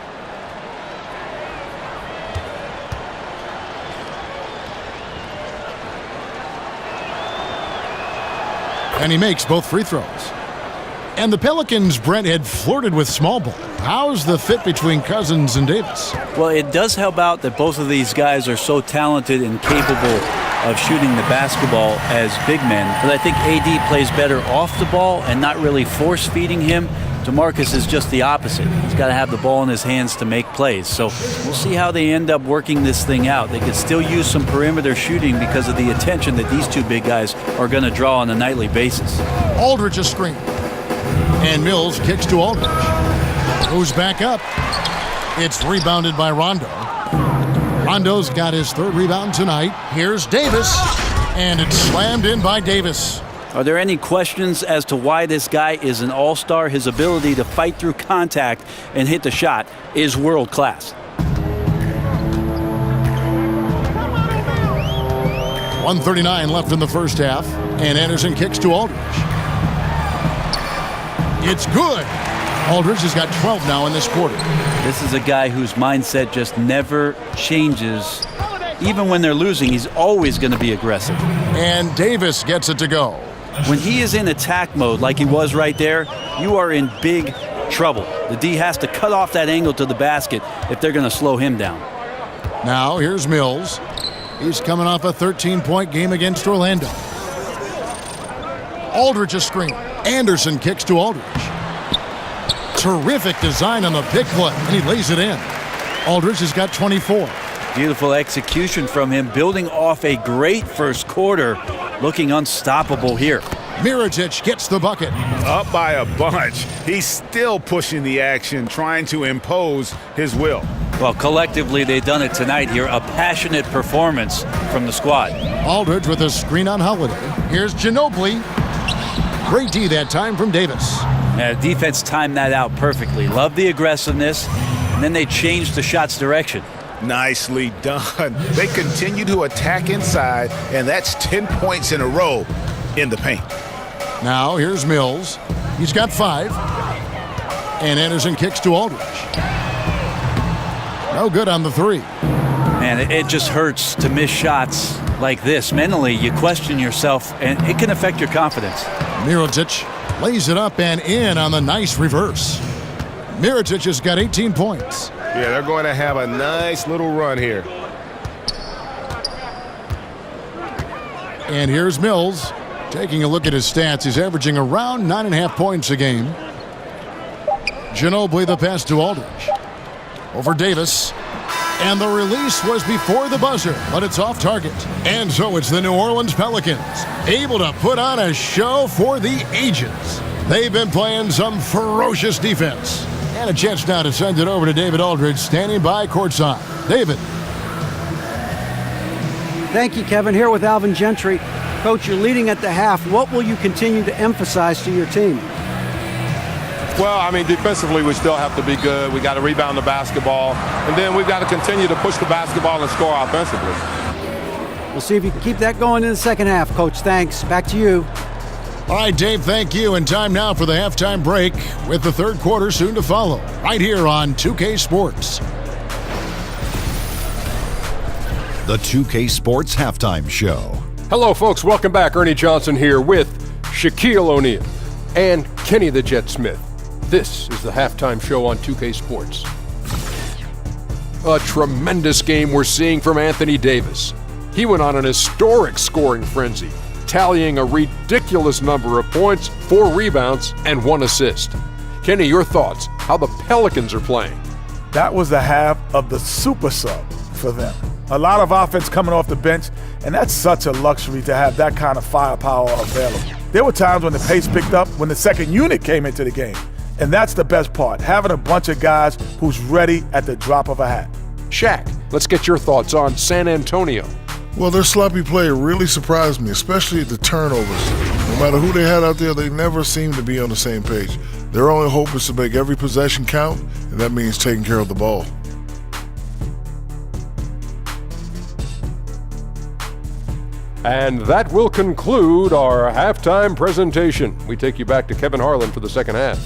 And he makes both free throws. And the Pelicans, Brent, had flirted with small ball. How's the fit between Cousins and Davis? Well, it does help out that both of these guys are so talented and capable of shooting the basketball as big men. But I think AD plays better off the ball and not really force-feeding him. DeMarcus is just the opposite. He's got to have the ball in his hands to make plays. So we'll see how they end up working this thing out. They could still use some perimeter shooting because of the attention that these two big guys are going to draw on a nightly basis. Aldridge a screen. And Mills kicks to Aldridge. Goes back up. It's rebounded by Rondo. Rondo's got his 3rd rebound tonight. Here's Davis. And it's slammed in by Davis. Are there any questions as to why this guy is an all-star? His ability to fight through contact and hit the shot is world-class. 1:39 left in the first half. And Anderson kicks to Aldridge. It's good. Aldridge has got 12 now in this quarter. This is a guy whose mindset just never changes. Even when they're losing, he's always going to be aggressive. And Davis gets it to go. When he is in attack mode like he was right there, you are in big trouble. The D has to cut off that angle to the basket if they're going to slow him down. Now here's Mills. He's coming off a 13-point game against Orlando. Aldridge a screen. Anderson kicks to Aldridge. Terrific design on the pick play, and he lays it in. Aldridge has got 24. Beautiful execution from him, building off a great first quarter. looking unstoppable here. Mirotic gets the bucket. Up by a bunch. He's still pushing the action, trying to impose his will. Well, collectively, they've done it tonight here. A passionate performance from the squad. Aldridge with a screen on Holiday. Here's Ginobili. Great D that time from Davis. Defense timed that out perfectly. Love the aggressiveness, and then they changed the shot's direction. Nicely done. They continue to attack inside, and that's 10 points in a row in the paint. Now here's Mills. He's got 5. And Anderson kicks to Aldridge. No good on the 3. Man, it just hurts to miss shots like this. Mentally, you question yourself, and it can affect your confidence. Mirotic lays it up and in on the nice reverse. Mirotic has got 18 points. Yeah, they're going to have a nice little run here. And here's Mills. Taking a look at his stats, he's averaging around 9.5 points a game. Ginobili the pass to Aldridge. Over Davis. And the release was before the buzzer, but it's off target. And so it's the New Orleans Pelicans, able to put on a show for the ages. They've been playing some ferocious defense. And a chance now to send it over to David Aldridge, standing by courtside. David. Thank you, Kevin. Here with Alvin Gentry. Coach, you're leading at the half. What will you continue to emphasize to your team? Well, I mean, defensively, we still have to be good. We got to rebound the basketball. And then we've got to continue to push the basketball and score offensively. We'll see if you can keep that going in the second half, Coach. Thanks. Back to you. All right, Dave, thank you. And time now for the halftime break with the third quarter soon to follow. Right here on 2K Sports. The 2K Sports Halftime Show. Hello, folks. Welcome back. Ernie Johnson here with Shaquille O'Neal and Kenny the Jet Smith. This is the halftime show on 2K Sports. A tremendous game we're seeing from Anthony Davis. He went on an historic scoring frenzy, tallying a ridiculous number of points, 4 rebounds, and 1 assist. Kenny, your thoughts, how the Pelicans are playing? That was the half of the super sub for them. A lot of offense coming off the bench, and that's such a luxury to have that kind of firepower available. There were times when the pace picked up when the second unit came into the game. And that's the best part, having a bunch of guys who's ready at the drop of a hat. Shaq, let's get your thoughts on San Antonio. Well, their sloppy play really surprised me, especially the turnovers. No matter who they had out there, they never seemed to be on the same page. Their only hope is to make every possession count, and that means taking care of the ball. And that will conclude our halftime presentation. We take you back to Kevin Harlan for the second half.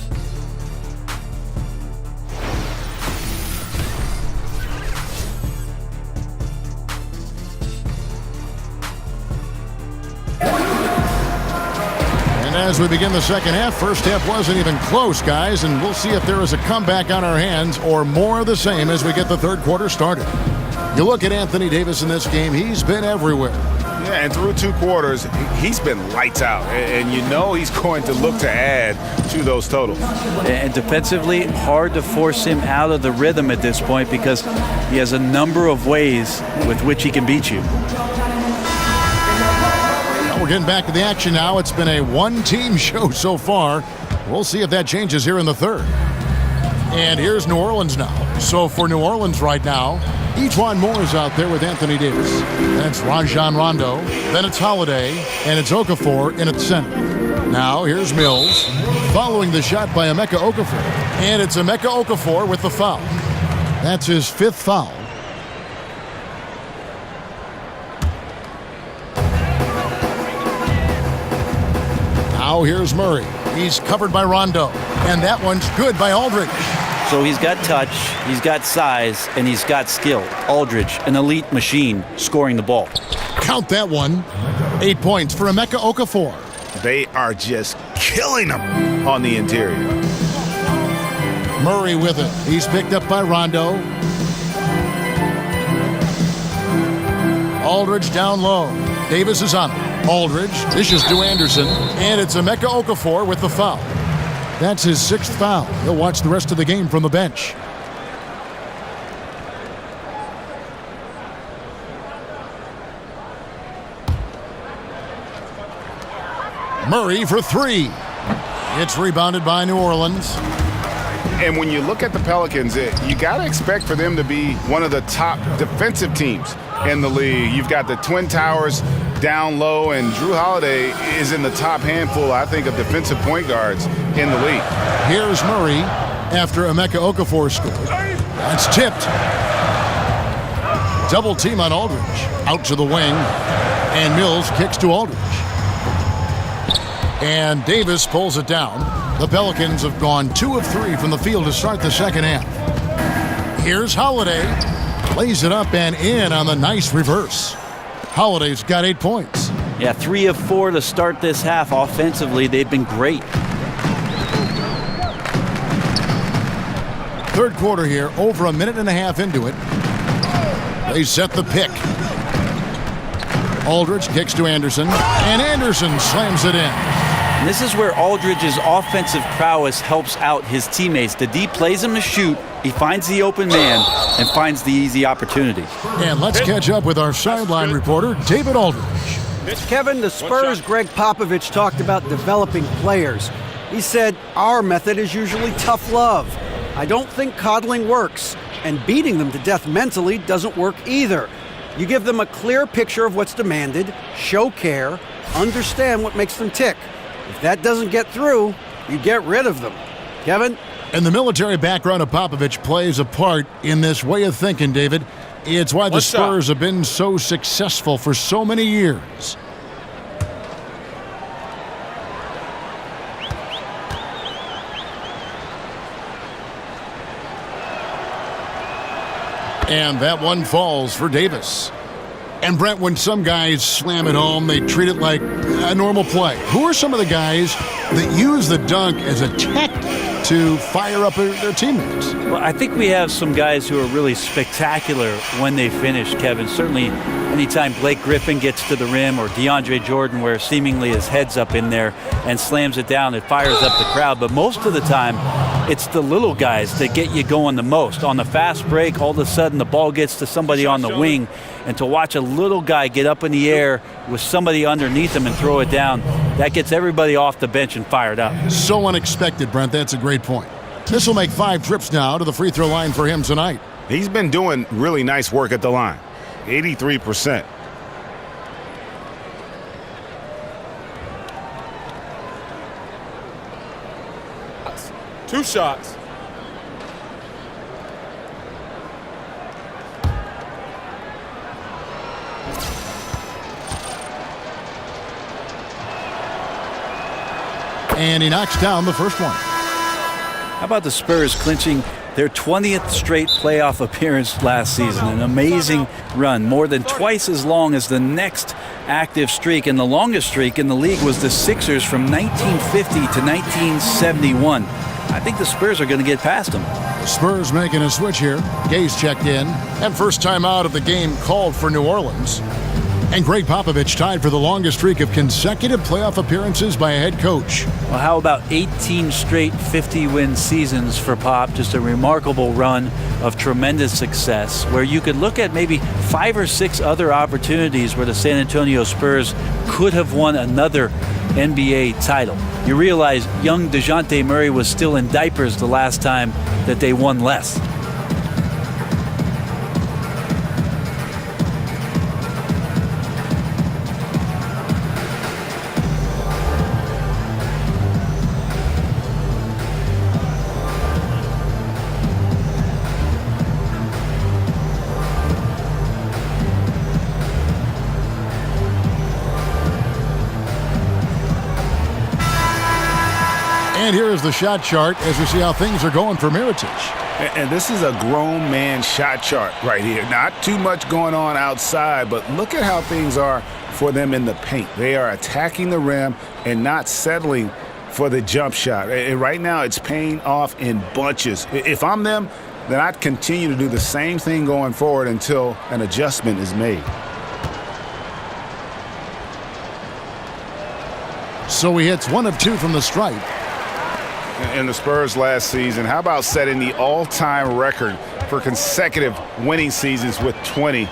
As we begin the second half, first half wasn't even close, guys, and we'll see if there is a comeback on our hands or more of the same as we get the third quarter started. You look at Anthony Davis in this game, he's been everywhere. Yeah, and through 2 quarters, he's been lights out, and you know he's going to look to add to those totals. And defensively, hard to force him out of the rhythm at this point because he has a number of ways with which he can beat you. We're getting back to the action now. It's been a one-team show so far. We'll see if that changes here in the third. And here's New Orleans now. So for New Orleans right now, Ejuan Moore is out there with Anthony Davis. That's Rajon Rondo. Then it's Holiday. And it's Okafor in at center. Now here's Mills. Following the shot by Emeka Okafor. And it's Emeka Okafor with the foul. That's his 5th foul. Now here's Murray. He's covered by Rondo. And that one's good by Aldridge. So he's got touch, he's got size, and he's got skill. Aldridge, an elite machine, scoring the ball. Count that one. 8 points for Emeka Okafor. They are just killing him on the interior. Murray with it. He's picked up by Rondo. Aldridge down low. Davis is on it. Aldridge dishes to Anderson, and it's Emeka Okafor with the foul. That's his 6th foul. He'll watch the rest of the game from the bench. Murray for three. It's rebounded by New Orleans. And when you look at the Pelicans, you got to expect for them to be one of the top defensive teams in the league. You've got the Twin Towers down low, and Drew Holiday is in the top handful, I think, of defensive point guards in the league. Here's Murray after Emeka Okafor scored. That's tipped. Double team on Aldridge. Out to the wing, and Mills kicks to Aldridge. And Davis pulls it down. The Pelicans have gone 2 of 3 from the field to start the second half. Here's Holiday. Plays it up and in on the nice reverse. Holiday's got 8 points. Yeah, 3 of 4 to start this half. Offensively, they've been great. Third quarter here, over a minute and a half into it. They set the pick. Aldridge kicks to Anderson, and Anderson slams it in. And this is where Aldridge's offensive prowess helps out his teammates. The D plays him to shoot, he finds the open man, and finds the easy opportunity. And let's catch up with our sideline reporter, David Aldridge. Kevin, the Spurs' Greg Popovich talked about developing players. He said, our method is usually tough love. I don't think coddling works, and beating them to death mentally doesn't work either. You give them a clear picture of what's demanded, show care, understand what makes them tick. If that doesn't get through, you get rid of them. Kevin? And the military background of Popovich plays a part in this way of thinking, David. It's why the Spurs have been so successful for so many years. And that one falls for Davis. And Brent, when some guys slam it home, they treat it like a normal play. Who are some of the guys that use the dunk as a tactic to fire up their teammates? Well, I think we have some guys who are really spectacular when they finish, Kevin. Certainly anytime Blake Griffin gets to the rim, or DeAndre Jordan, where seemingly his head's up in there and slams it down, it fires up the crowd. But most of the time, it's the little guys that get you going the most. On the fast break, all of a sudden the ball gets to somebody on the wing, and to watch a little guy get up in the air with somebody underneath him and throw it down, that gets everybody off the bench and fired up. So unexpected, Brent. That's a great point. This will make 5 trips now to the free throw line for him tonight. He's been doing really nice work at the line. 83%. Two shots. And he knocks down the first one. How about the Spurs clinching their 20th straight playoff appearance last season? An amazing run, more than twice as long as the next active streak. And the longest streak in the league was the Sixers from 1950 to 1971. I think the Spurs are going to get past them. The Spurs making a switch here. Gay's checked in. And first time out of the game called for New Orleans. And Greg Popovich tied for the longest streak of consecutive playoff appearances by a head coach. Well, how about 18 straight 50-win seasons for Pop? Just a remarkable run of tremendous success, where you could look at maybe 5 or 6 other opportunities where the San Antonio Spurs could have won another NBA title. You realize young DeJounte Murray was still in diapers the last time that they won less. And here is the shot chart as we see how things are going for Mirotic. And this is a grown man shot chart right here. Not too much going on outside, but look at how things are for them in the paint. They are attacking the rim and not settling for the jump shot. And right now it's paying off in bunches. If I'm them, then I'd continue to do the same thing going forward until an adjustment is made. So he hits 1 of 2 from the stripe. In the Spurs last season, how about setting the all-time record for consecutive winning seasons with 20?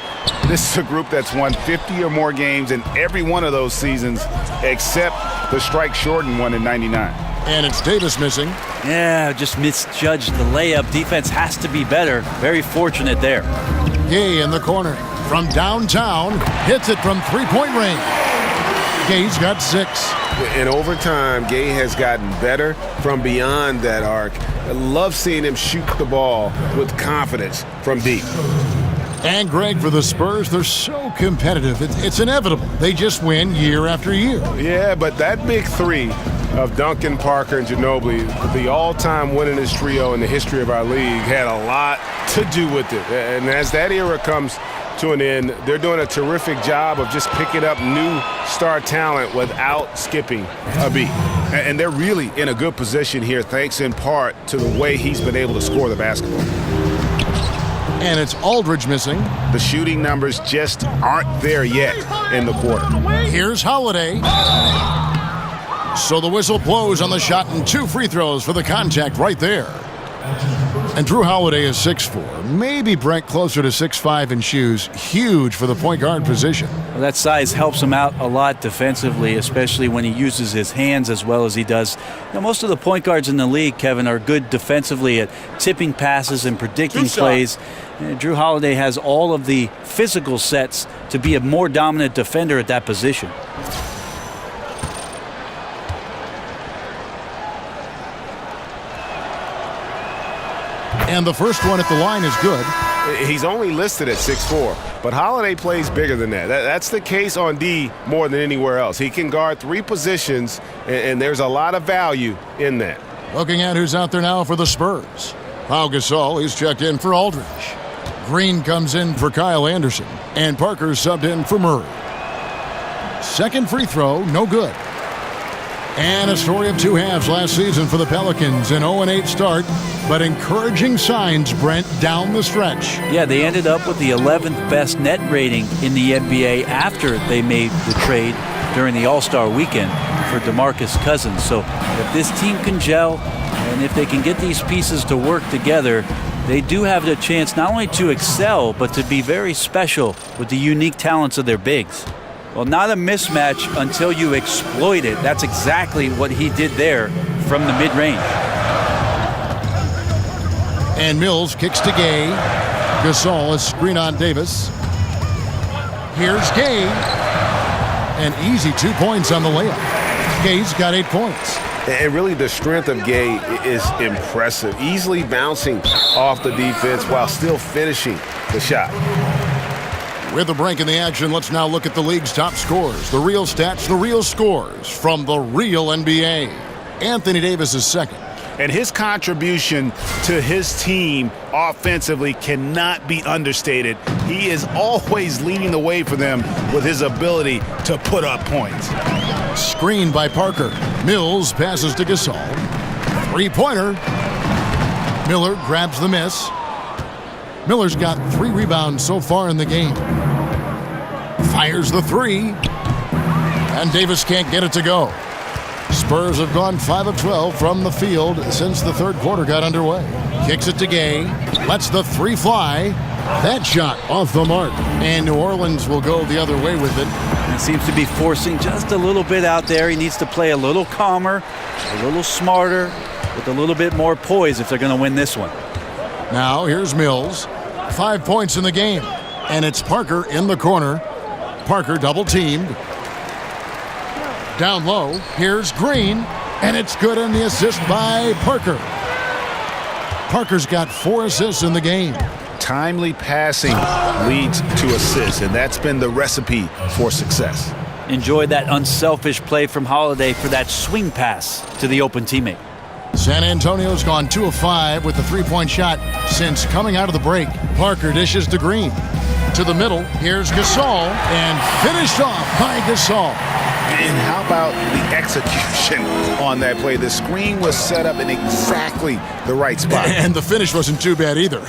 This is a group that's won 50 or more games in every one of those seasons, except the strike-shortened one in '99. And it's Davis missing. Yeah, just misjudged the layup. Defense has to be better. Very fortunate there. Gay in the corner. From downtown, hits it from three-point range. Gay's got 6. In overtime, Gay has gotten better from beyond that arc. I love seeing him shoot the ball with confidence from deep. And Greg, for the Spurs, they're so competitive. It's inevitable. They just win year after year. Yeah, but that big three of Duncan, Parker, and Ginobili, the all-time winningest trio in the history of our league, had a lot to do with it. And as that era comes to an end, they're doing a terrific job of just picking up new star talent without skipping a beat. And they're really in a good position here, thanks in part to the way he's been able to score the basketball. And it's Aldridge missing. The shooting numbers just aren't there yet in the quarter. Here's Holiday. So the whistle blows on the shot and 2 free throws for the contact right there. And Drew Holiday is 6'4", maybe Brent closer to 6'5" in shoes. Huge for the point guard position. Well, that size helps him out a lot defensively, especially when he uses his hands as well as he does. You know, most of the point guards in the league, Kevin, are good defensively at tipping passes and predicting plays. Drew Holiday has all of the physical sets to be a more dominant defender at that position. And the first one at the line is good. He's only listed at 6'4", but Holiday plays bigger than that. That's the case on D more than anywhere else. He can guard 3 positions, and there's a lot of value in that. Looking at who's out there now for the Spurs. Pau Gasol, he's checked in for Aldridge. Green comes in for Kyle Anderson, and Parker subbed in for Murray. Second free throw, no good. And a story of 2 halves last season for the Pelicans. An 0-8 start, but encouraging signs, Brent, down the stretch. Yeah, they ended up with the 11th best net rating in the NBA after they made the trade during the All-Star weekend for DeMarcus Cousins. So if this team can gel and if they can get these pieces to work together, they do have the chance not only to excel, but to be very special with the unique talents of their bigs. Well, not a mismatch until you exploit it. That's exactly what he did there from the mid-range. And Mills kicks to Gay. Gasol is screen on Davis. Here's Gay. An easy 2 points on the layup. Gay's got 8 points. And really the strength of Gay is impressive. Easily bouncing off the defense while still finishing the shot. With a break in the action, let's now look at the league's top scorers. The real stats, the real scores from the real NBA. Anthony Davis is second. And his contribution to his team offensively cannot be understated. He is always leading the way for them with his ability to put up points. Screened by Parker. Mills passes to Gasol. 3-pointer. Miller grabs the miss. Miller's got 3 rebounds so far in the game. Fires the 3. And Davis can't get it to go. Spurs have gone 5 of 12 from the field since the third quarter got underway. Kicks it to Gay. Lets the 3 fly. That shot off the mark. And New Orleans will go the other way with it. He seems to be forcing just a little bit out there. He needs to play a little calmer, a little smarter, with a little bit more poise if they're going to win this one. Now here's Mills. 5 points in the game. And it's Parker in the corner. Parker double teamed. Down low. Here's Green. And it's good in the assist by Parker. Parker's got 4 assists in the game. Timely passing leads to assists, and that's been the recipe for success. Enjoy that unselfish play from Holiday for that swing pass to the open teammate. San Antonio's gone 2 of 5 with the 3-point shot since coming out of the break. Parker dishes to Green. To the middle, here's Gasol, and finished off by Gasol. And how about the execution on that play? The screen was set up in exactly the right spot. And the finish wasn't too bad either.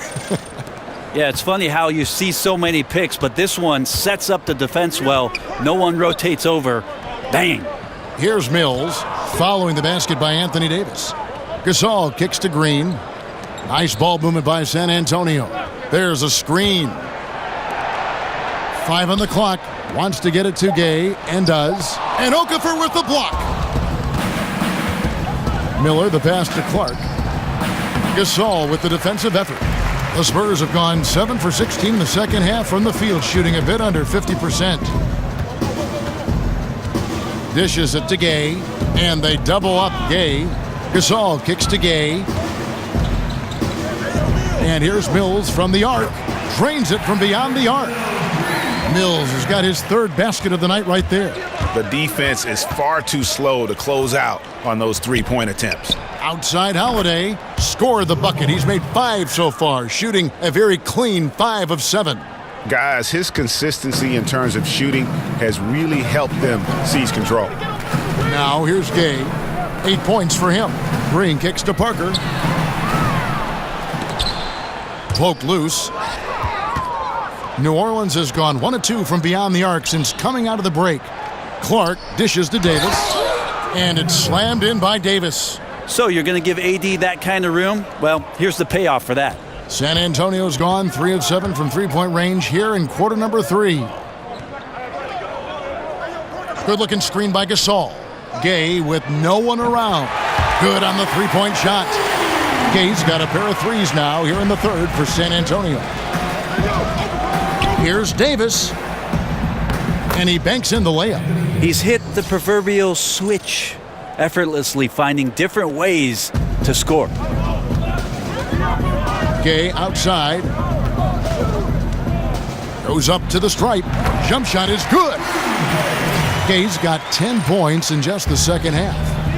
Yeah, it's funny how you see so many picks, but this one sets up the defense well. No one rotates over. Bang. Here's Mills, following the basket by Anthony Davis. Gasol kicks to Green. Nice ball movement by San Antonio. There's a screen. 5 on the clock. Wants to get it to Gay, and does. And Okafor with the block. Miller, the pass to Clark. Gasol with the defensive effort. The Spurs have gone 7 for 16 in the second half from the field, shooting a bit under 50%. Dishes it to Gay, and they double up Gay. Gasol kicks to Gay. And here's Mills from the arc. Drains it from beyond the arc. Mills has got his third basket of the night right there. The defense is far too slow to close out on those three-point attempts. Outside Holiday scored the bucket. He's made 5 so far, shooting a very clean 5 of 7. Guys, his consistency in terms of shooting has really helped them seize control. Now here's Gay. 8 points for him. Green kicks to Parker. Poked loose. New Orleans has gone 1 of 2 from beyond the arc since coming out of the break. Clark dishes to Davis, and it's slammed in by Davis. So you're going to give AD that kind of room? Well, here's the payoff for that. San Antonio's gone 3 of 7 from three-point range here in quarter number 3. Good-looking screen by Gasol. Gay with no one around. Good on the three-point shot. Gay's got a pair of threes now here in the third for San Antonio. Here's Davis, and he banks in the layup. He's hit the proverbial switch, effortlessly finding different ways to score. Gay outside. Goes up to the stripe. Jump shot is good. Gay's got 10 points in just the second half.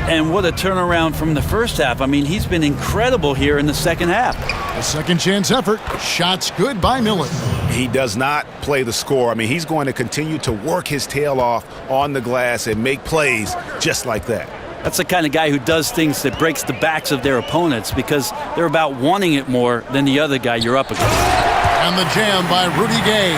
And what a turnaround from the first half. I mean, he's been incredible here in the second half. A second chance effort. Shots good by Miller. He does not play the score. I mean, he's going to continue to work his tail off on the glass and make plays just like that. That's the kind of guy who does things that breaks the backs of their opponents because they're about wanting it more than the other guy you're up against. And the jam by Rudy Gay.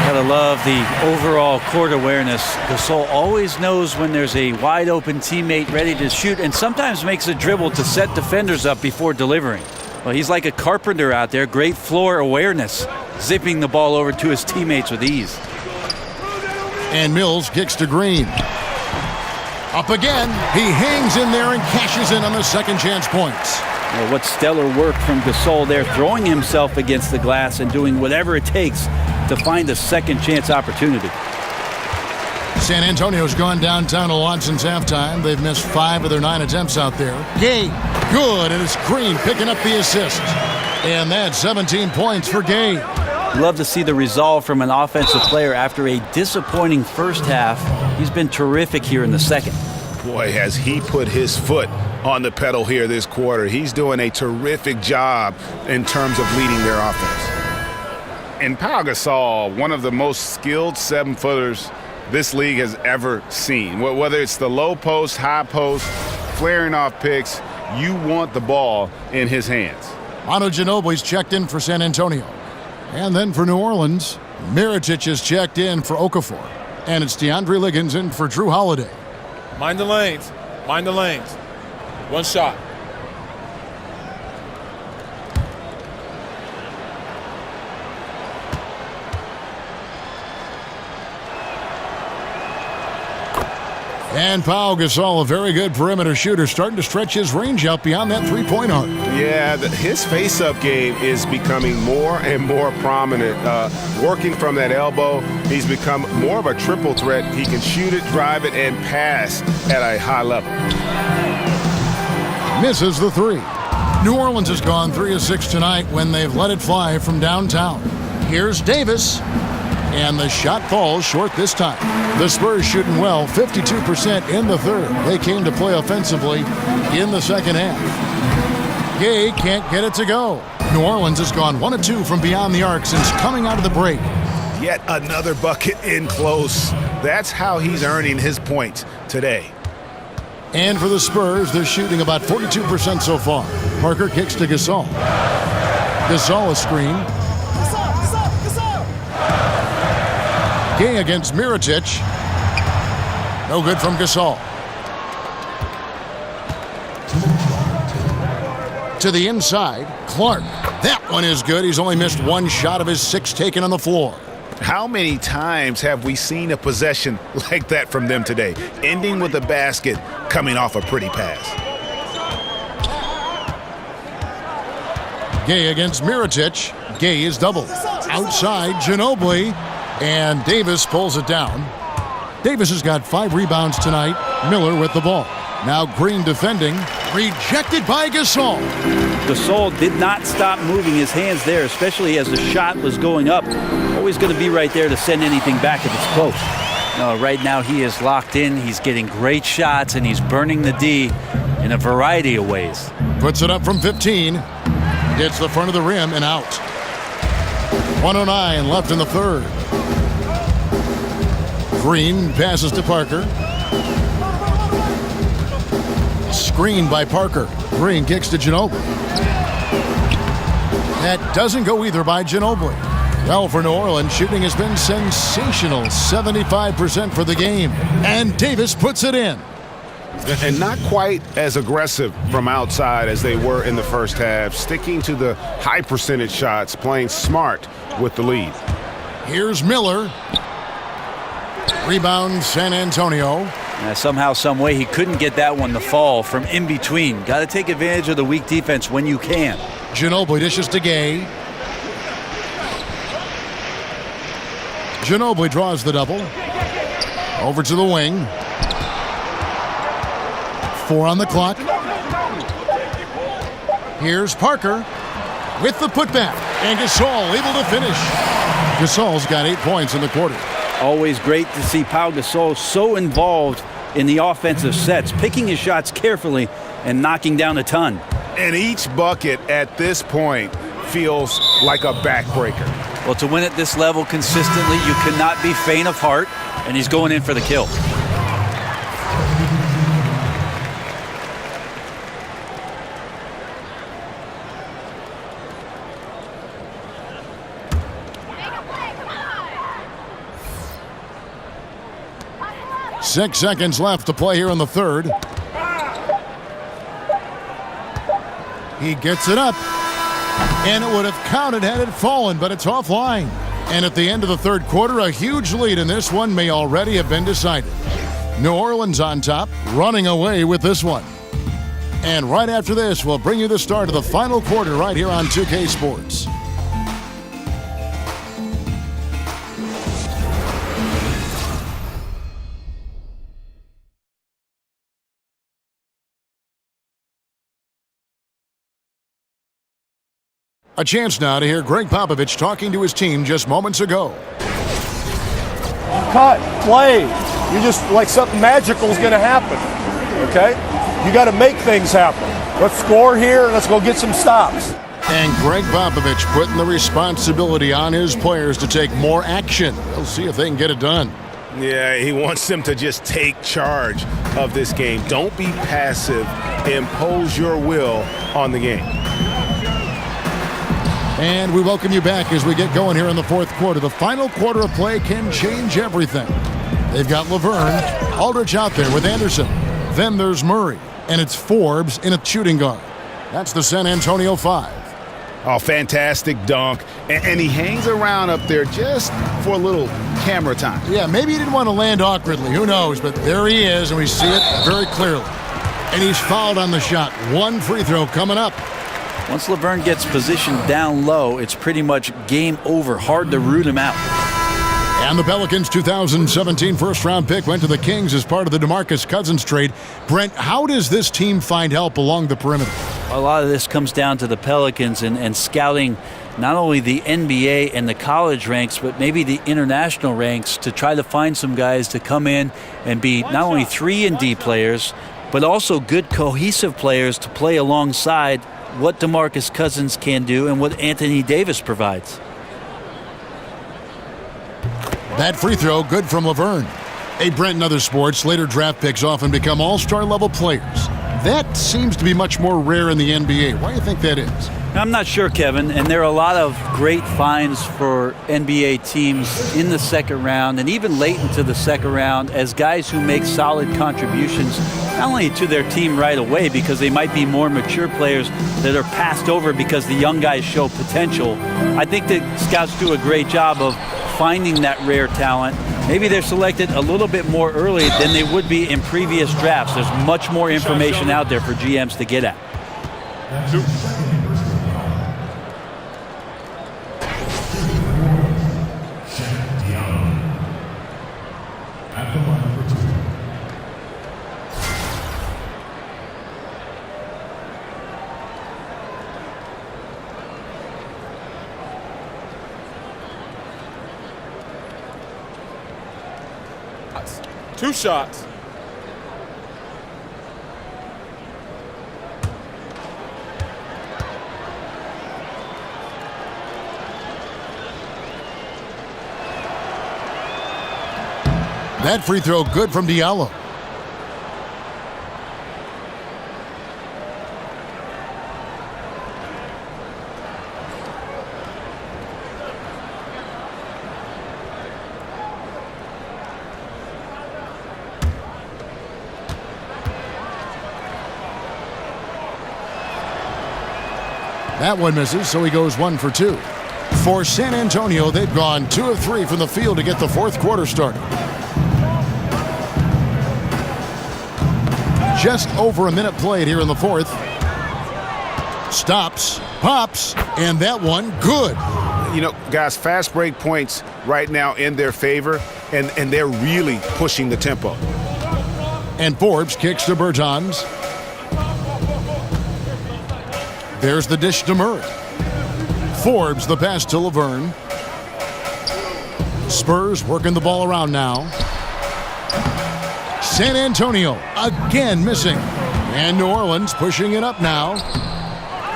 Gotta love the overall court awareness. Gasol always knows when there's a wide open teammate ready to shoot and sometimes makes a dribble to set defenders up before delivering. Well, he's like a carpenter out there. Great floor awareness, zipping the ball over to his teammates with ease. And Mills kicks to Green. Up again. He hangs in there and cashes in on the second chance points. Well, what stellar work from Gasol there, throwing himself against the glass and doing whatever it takes to find a second chance opportunity. San Antonio's gone downtown a lot since halftime. They've missed 5 of their 9 attempts out there. Gay, good, and it's Green picking up the assist. And that's 17 points for Gay. Love to see the resolve from an offensive player after a disappointing first half. He's been terrific here in the second. Boy, has he put his foot on the pedal here this quarter. He's doing a terrific job in terms of leading their offense. And Pau Gasol, one of the most skilled 7-footers this league has ever seen. Whether it's the low post, high post, flaring off picks, you want the ball in his hands. Manu Ginobili's checked in for San Antonio. And then for New Orleans, Mirotic is checked in for Okafor. And it's DeAndre Liggins in for Drew Holiday. Mind the lanes. Mind the lanes. One shot. And Pau Gasol, a very good perimeter shooter, starting to stretch his range out beyond that three-point arc. Yeah, his face-up game is becoming more and more prominent. Working from that elbow, he's become more of a triple threat. He can shoot it, drive it, and pass at a high level. Misses the 3. New Orleans has gone 3 of 6 tonight when they've let it fly from downtown. Here's Davis. And the shot falls short this time. The Spurs shooting well, 52% in the third. They came to play offensively in the second half. Gay can't get it to go. New Orleans has gone 1 of 2 from beyond the arc since coming out of the break. Yet another bucket in close. That's how he's earning his points today. And for the Spurs, they're shooting about 42% so far. Parker kicks to Gasol. Gasol a screen. Gay against Mirotic. No good from Gasol. To the inside, Clark. That one is good. He's only missed 1 shot of his 6 taken on the floor. How many times have we seen a possession like that from them today? Ending with a basket, coming off a pretty pass. Gay against Mirotic. Gay is doubled. Outside, Ginobili. And Davis pulls it down. Davis has got 5 rebounds tonight. Miller with the ball. Now Green defending. Rejected by Gasol. Gasol did not stop moving his hands there, especially as the shot was going up. Always going to be right there to send anything back if it's close. No, right now he is locked in. He's getting great shots, and he's burning the D in a variety of ways. Puts it up from 15. Hits the front of the rim and out. 1:09 left in the third. Green passes to Parker. Screen by Parker. Green kicks to Ginobili. That doesn't go either by Ginobili. Well, for New Orleans, shooting has been sensational. 75% for the game. And Davis puts it in. And not quite as aggressive from outside as they were in the first half. Sticking to the high percentage shots, playing smart with the lead. Here's Miller. Rebound, San Antonio. Somehow, some way, he couldn't get that one to fall from in between. Got to take advantage of the weak defense when you can. Ginobili dishes to Gay. Ginobili draws the double. Over to the wing. 4 on the clock. Here's Parker with the putback. And Gasol able to finish. Gasol's got 8 points in the quarter. Always great to see Pau Gasol so involved in the offensive sets, picking his shots carefully and knocking down a ton. And each bucket at this point feels like a backbreaker. Well, to win at this level consistently, you cannot be faint of heart, and he's going in for the kill. Six seconds left to play here in the third. He gets it up. And it would have counted had it fallen, but it's offline. And at the end of the third quarter, a huge lead in this one may already have been decided. New Orleans on top, running away with this one. And right after this, we'll bring you the start of the final quarter right here on 2K Sports. A chance now to hear Greg Popovich talking to his team just moments ago. Cut, play. You just like something magical is going to happen. Okay? You got to make things happen. Let's score here and let's go get some stops. And Greg Popovich putting the responsibility on his players to take more action. We'll see if they can get it done. Yeah, he wants them to just take charge of this game. Don't be passive. Impose your will on the game. And we welcome you back as we get going here in the fourth quarter. The final quarter of play can change everything. They've got Laverne, Aldridge out there with Anderson. Then there's Murray, and it's Forbes in a shooting guard. That's the San Antonio 5. Oh, fantastic dunk. And he hangs around up there just for a little camera time. Yeah, maybe he didn't want to land awkwardly. Who knows? But there he is, and we see it very clearly. And he's fouled on the shot. One free throw coming up. Once Laverne gets positioned down low, it's pretty much game over. Hard to root him out. And the Pelicans' 2017 first-round pick went to the Kings as part of the DeMarcus Cousins trade. Brent, how does this team find help along the perimeter? A lot of this comes down to the Pelicans and scouting not only the NBA and the college ranks, but maybe the international ranks to try to find some guys to come in and be not only 3-and-D players, but also good cohesive players to play alongside what DeMarcus Cousins can do and what Anthony Davis provides. That free throw good from Laverne. Hey, Brent, in other sports, later draft picks often become all-star level players. That seems to be much more rare in the NBA. Why do you think that is? I'm not sure, Kevin, and there are a lot of great finds for NBA teams in the second round and even late into the second round as guys who make solid contributions, not only to their team right away because they might be more mature players that are passed over because the young guys show potential. I think that scouts do a great job of finding that rare talent. Maybe they're selected a little bit more early than they would be in previous drafts. There's much more information out there for GMs to get at. 2 shots. That free throw good from Diallo. That one misses, so he goes 1 for 2. For San Antonio, they've gone 2 of 3 from the field to get the fourth quarter started. Just over a minute played here in the fourth. Stops, pops, and that one good. You know, guys, fast break points right now in their favor, and they're really pushing the tempo. And Forbes kicks to Bertans. There's the dish to Murray. Forbes the pass to Laverne. Spurs working the ball around now. San Antonio again missing. And New Orleans pushing it up now.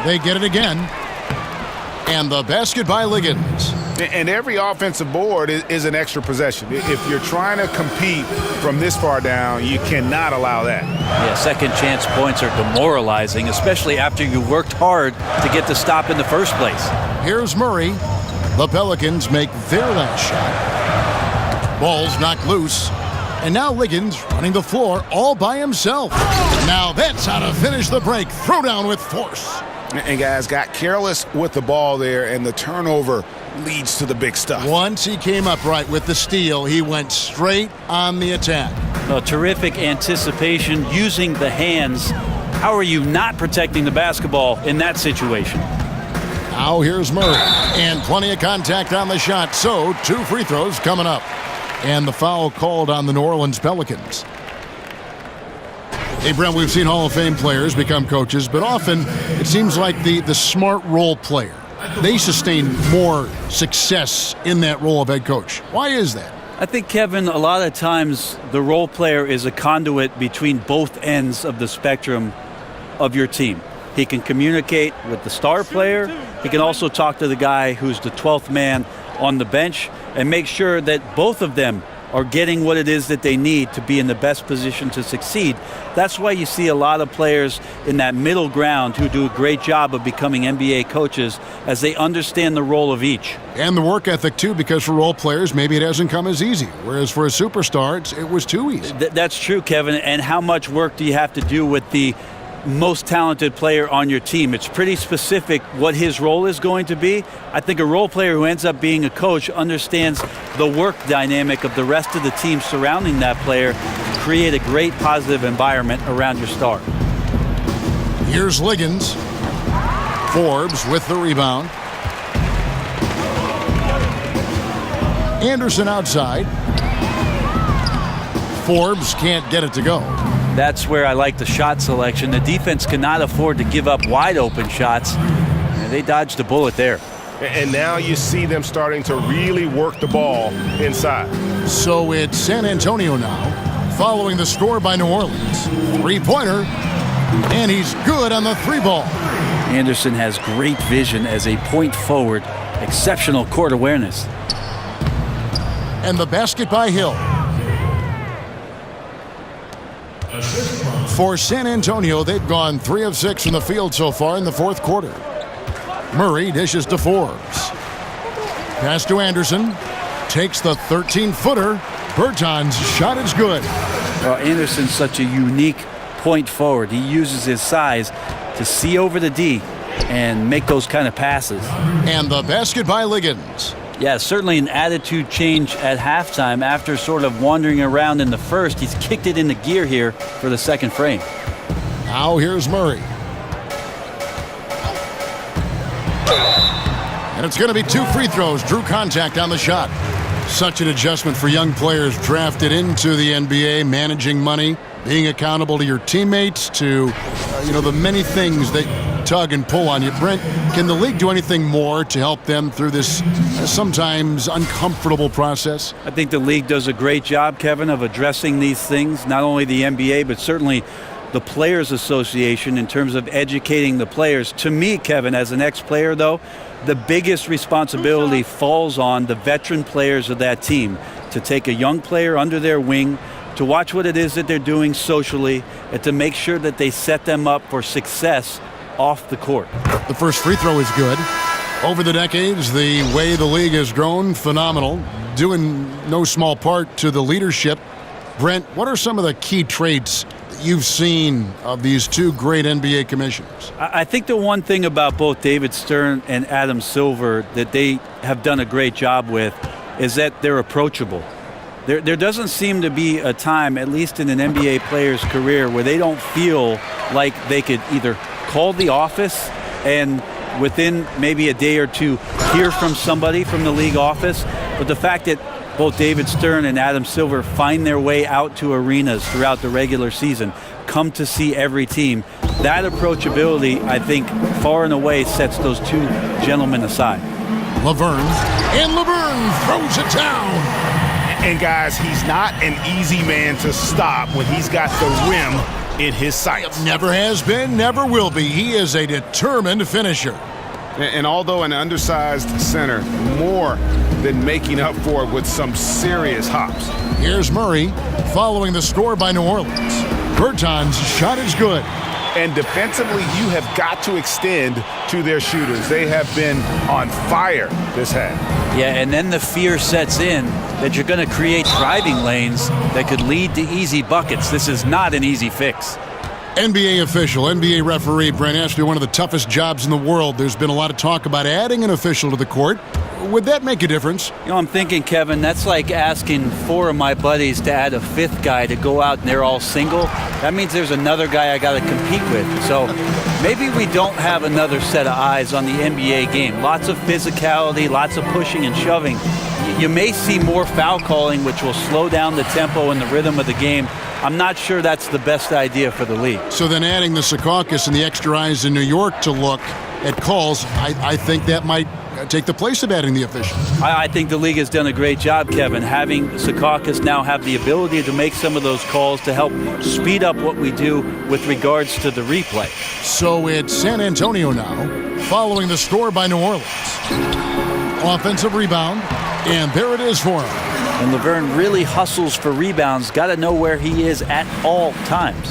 They get it again. And the basket by Liggins. And every offensive board is an extra possession. If you're trying to compete from this far down, you cannot allow that. Yeah, second chance points are demoralizing, especially after you worked hard to get the stop in the first place. Here's Murray. The Pelicans make their last shot. Ball's knocked loose. And now Liggins running the floor all by himself. Now that's how to finish the break. Throw down with force. And guys got careless with the ball there, and the turnover leads to the big stuff. Once he came upright with the steal, he went straight on the attack. Terrific anticipation using the hands. How are you not protecting the basketball in that situation? Now here's Murray. And plenty of contact on the shot, so 2 free throws coming up. And the foul called on the New Orleans Pelicans. Hey, Brent, we've seen Hall of Fame players become coaches, but often it seems like the smart role player, they sustain more success in that role of head coach. Why is that? I think, Kevin, a lot of times the role player is a conduit between both ends of the spectrum of your team. He can communicate with the star player. He can also talk to the guy who's the 12th man on the bench and make sure that both of them are getting what it is that they need to be in the best position to succeed. That's why you see a lot of players in that middle ground who do a great job of becoming NBA coaches as they understand the role of each. And the work ethic, too, because for role players, maybe it hasn't come as easy, whereas for a superstar, it was too easy. That's true, Kevin. And how much work do you have to do with the most talented player on your team? It's pretty specific what his role is going to be. I think a role player who ends up being a coach understands the work dynamic of the rest of the team surrounding that player to create a great positive environment around your star. Here's Liggins. Forbes with the rebound. Anderson outside. Forbes can't get it to go. That's where I like the shot selection. The defense cannot afford to give up wide open shots. And they dodged the bullet there. And now you see them starting to really work the ball inside. So it's San Antonio now, following the score by New Orleans. 3-pointer, and he's good on the 3-ball. Anderson has great vision as a point forward, exceptional court awareness. And the basket by Hill. For San Antonio, they've gone 3 of 6 from the field so far in the fourth quarter. Murray dishes to Forbes. Pass to Anderson. Takes the 13-footer. Bertans' shot is good. Well, Anderson's such a unique point forward. He uses his size to see over the D and make those kind of passes. And the basket by Liggins. Yeah, certainly an attitude change at halftime after sort of wandering around in the first. He's kicked it into gear here for the second frame. Now here's Murray. And it's going to be 2 free throws. Drew contact on the shot. Such an adjustment for young players drafted into the NBA, managing money, being accountable to your teammates, to the many things that tug and pull on you. Brent, can the league do anything more to help them through this sometimes uncomfortable process? I think the league does a great job, Kevin, of addressing these things, not only the NBA, but certainly the Players Association in terms of educating the players. To me, Kevin, as an ex-player, though, the biggest responsibility falls on the veteran players of that team to take a young player under their wing, to watch what it is that they're doing socially, and to make sure that they set them up for success off the court. The first free throw is good. Over the decades, the way the league has grown, phenomenal, due in no small part to the leadership. Brent, what are some of the key traits that you've seen of these two great NBA commissioners? I think the one thing about both David Stern and Adam Silver that they have done a great job with is that they're approachable. There doesn't seem to be a time, at least in an NBA player's career, where they don't feel like they could either call the office and within maybe a day or two hear from somebody from the league office. But the fact that both David Stern and Adam Silver find their way out to arenas throughout the regular season, come to see every team, that approachability, I think, far and away sets those two gentlemen aside. Laverne, and Laverne throws it down. And guys, he's not an easy man to stop when he's got the rim in his sights. Never has been, never will be. He is a determined finisher. And although an undersized center, more than making up for it with some serious hops. Here's Murray following the score by New Orleans. Berton's shot is good. And defensively, you have got to extend to their shooters. They have been on fire this half. Yeah, and then the fear sets in that you're going to create driving lanes that could lead to easy buckets. This is not an easy fix. NBA official, NBA referee, Brent Ashley, one of the toughest jobs in the world. There's been a lot of talk about adding an official to the court. Would that make a difference? I'm thinking, Kevin, that's like asking 4 of my buddies to add a 5th guy to go out and they're all single. That means there's another guy I got to compete with. So maybe we don't have another set of eyes on the NBA game. Lots of physicality, lots of pushing and shoving. You may see more foul calling, which will slow down the tempo and the rhythm of the game. I'm not sure that's the best idea for the league. So then adding the Secaucus and the extra eyes in New York to look at calls, I think that might take the place of adding the officials. I think the league has done a great job, Kevin, having Secaucus now have the ability to make some of those calls to help speed up what we do with regards to the replay. So it's San Antonio now, following the score by New Orleans. Offensive rebound, and there it is for him. And Laverne really hustles for rebounds, got to know where he is at all times.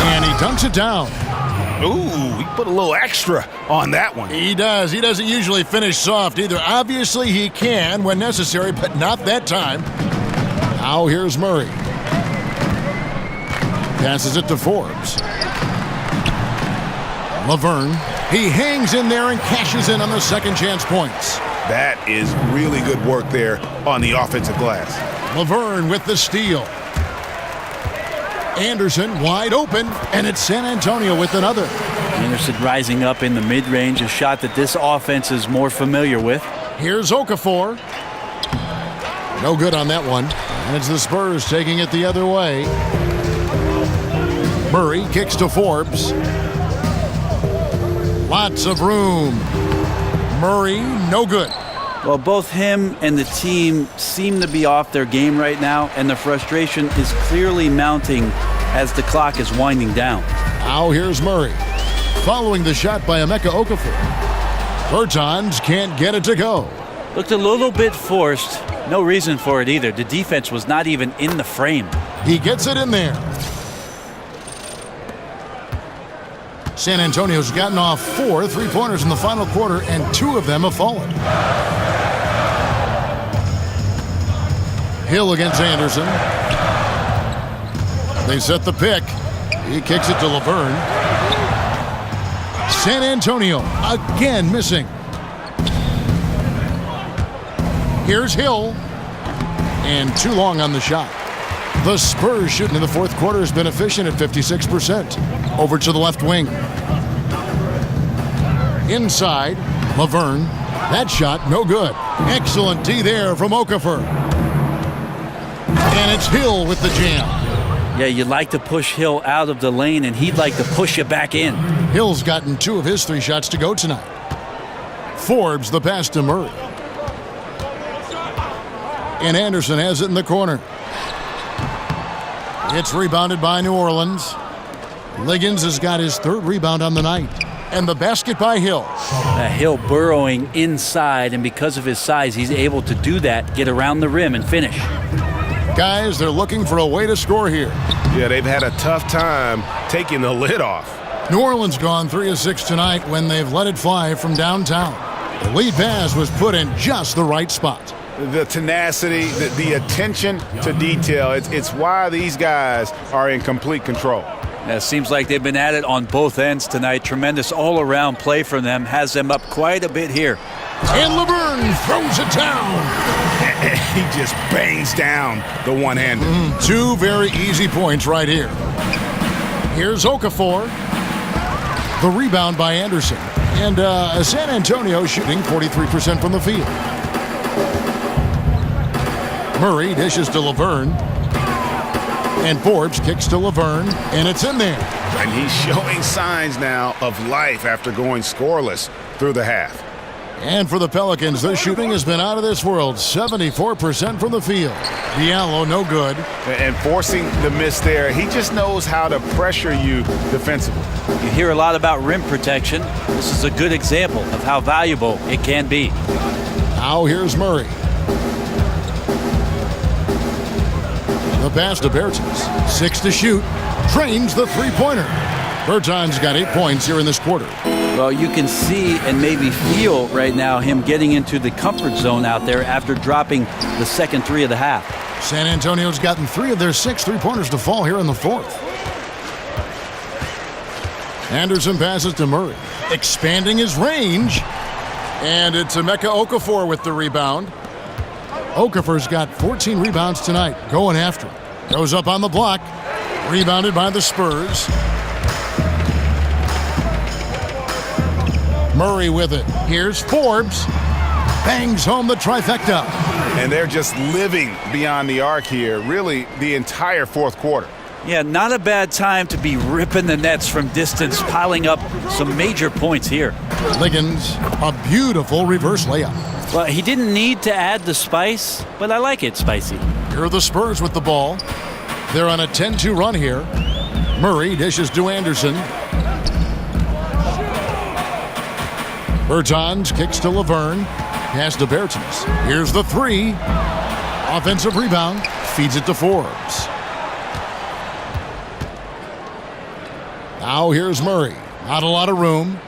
And he dunks it down. Ooh, he put a little extra on that one. He does. He doesn't usually finish soft either. Obviously, he can when necessary, but not that time. Now here's Murray. Passes it to Forbes. Laverne. He hangs in there and cashes in on the second chance points. That is really good work there on the offensive glass. Laverne with the steal. Anderson wide open, and it's San Antonio with another. Anderson rising up in the mid-range, a shot that this offense is more familiar with. Here's Okafor. No good on that one. And it's the Spurs taking it the other way. Murray kicks to Forbes. Lots of room. Murray, no good. Well, both him and the team seem to be off their game right now, and the frustration is clearly mounting as the clock is winding down. Now here's Murray. Following the shot by Emeka Okafor. Bertans can't get it to go. Looked a little bit forced. No reason for it either. The defense was not even in the frame. He gets it in there. San Antonio's gotten off 4 3-pointers in the final quarter, and 2 of them have fallen. Hill against Anderson. They set the pick. He kicks it to Laverne. San Antonio again missing. Here's Hill. And too long on the shot. The Spurs shooting in the fourth quarter has been efficient at 56%. Over to the left wing. Inside, Laverne. That shot, no good. Excellent D there from Okafor. And it's Hill with the jam. Yeah, you'd like to push Hill out of the lane, and he'd like to push you back in. Hill's gotten 2 of his 3 shots to go tonight. Forbes the pass to Murray. And Anderson has it in the corner. It's rebounded by New Orleans. Liggins has got his 3rd rebound on the night. And the basket by Hill. Hill burrowing inside, and because of his size, he's able to do that, get around the rim and finish. Guys, they're looking for a way to score here. Yeah, they've had a tough time taking the lid off. New Orleans gone 3 of 6 tonight when they've let it fly from downtown. The lead pass was put in just the right spot. The tenacity, the attention to detail, it's why these guys are in complete control. It seems like they've been at it on both ends tonight. Tremendous all-around play from them. Has them up quite a bit here. And Laverne throws it down. He just bangs down the one-hander. 2 very easy points right here. Here's Okafor. The rebound by Anderson. And San Antonio shooting 43% from the field. Murray dishes to Laverne. And Forbes kicks to Laverne, and it's in there. And he's showing signs now of life after going scoreless through the half. And for the Pelicans, their shooting has been out of this world. 74% from the field. Diallo, no good. And forcing the miss there, he just knows how to pressure you defensively. You hear a lot about rim protection. This is a good example of how valuable it can be. Now here's Murray. The pass to Bertans. 6 to shoot. Trains the three-pointer. Bertans got 8 points here in this quarter. Well, you can see and maybe feel right now him getting into the comfort zone out there after dropping the second 3 of the half. San Antonio's gotten 3 of their 6 three-pointers to fall here in the 4th. Anderson passes to Murray, expanding his range. And it's Emeka Okafor with the rebound. Okafor's got 14 rebounds tonight, going after him. Goes up on the block. Rebounded by the Spurs. Murray with it. Here's Forbes. Bangs home the trifecta. And they're just living beyond the arc here, really the entire 4th quarter. Yeah, not a bad time to be ripping the nets from distance, piling up some major points here. Liggins, a beautiful reverse layup. Well, he didn't need to add the spice, but I like it spicy. Here are the Spurs with the ball. They're on a 10-2 run here. Murray dishes to Anderson. Bertans kicks to Laverne. Pass to Bertans. Here's the 3. Offensive rebound. Feeds it to Forbes. Now here's Murray. Not a lot of room.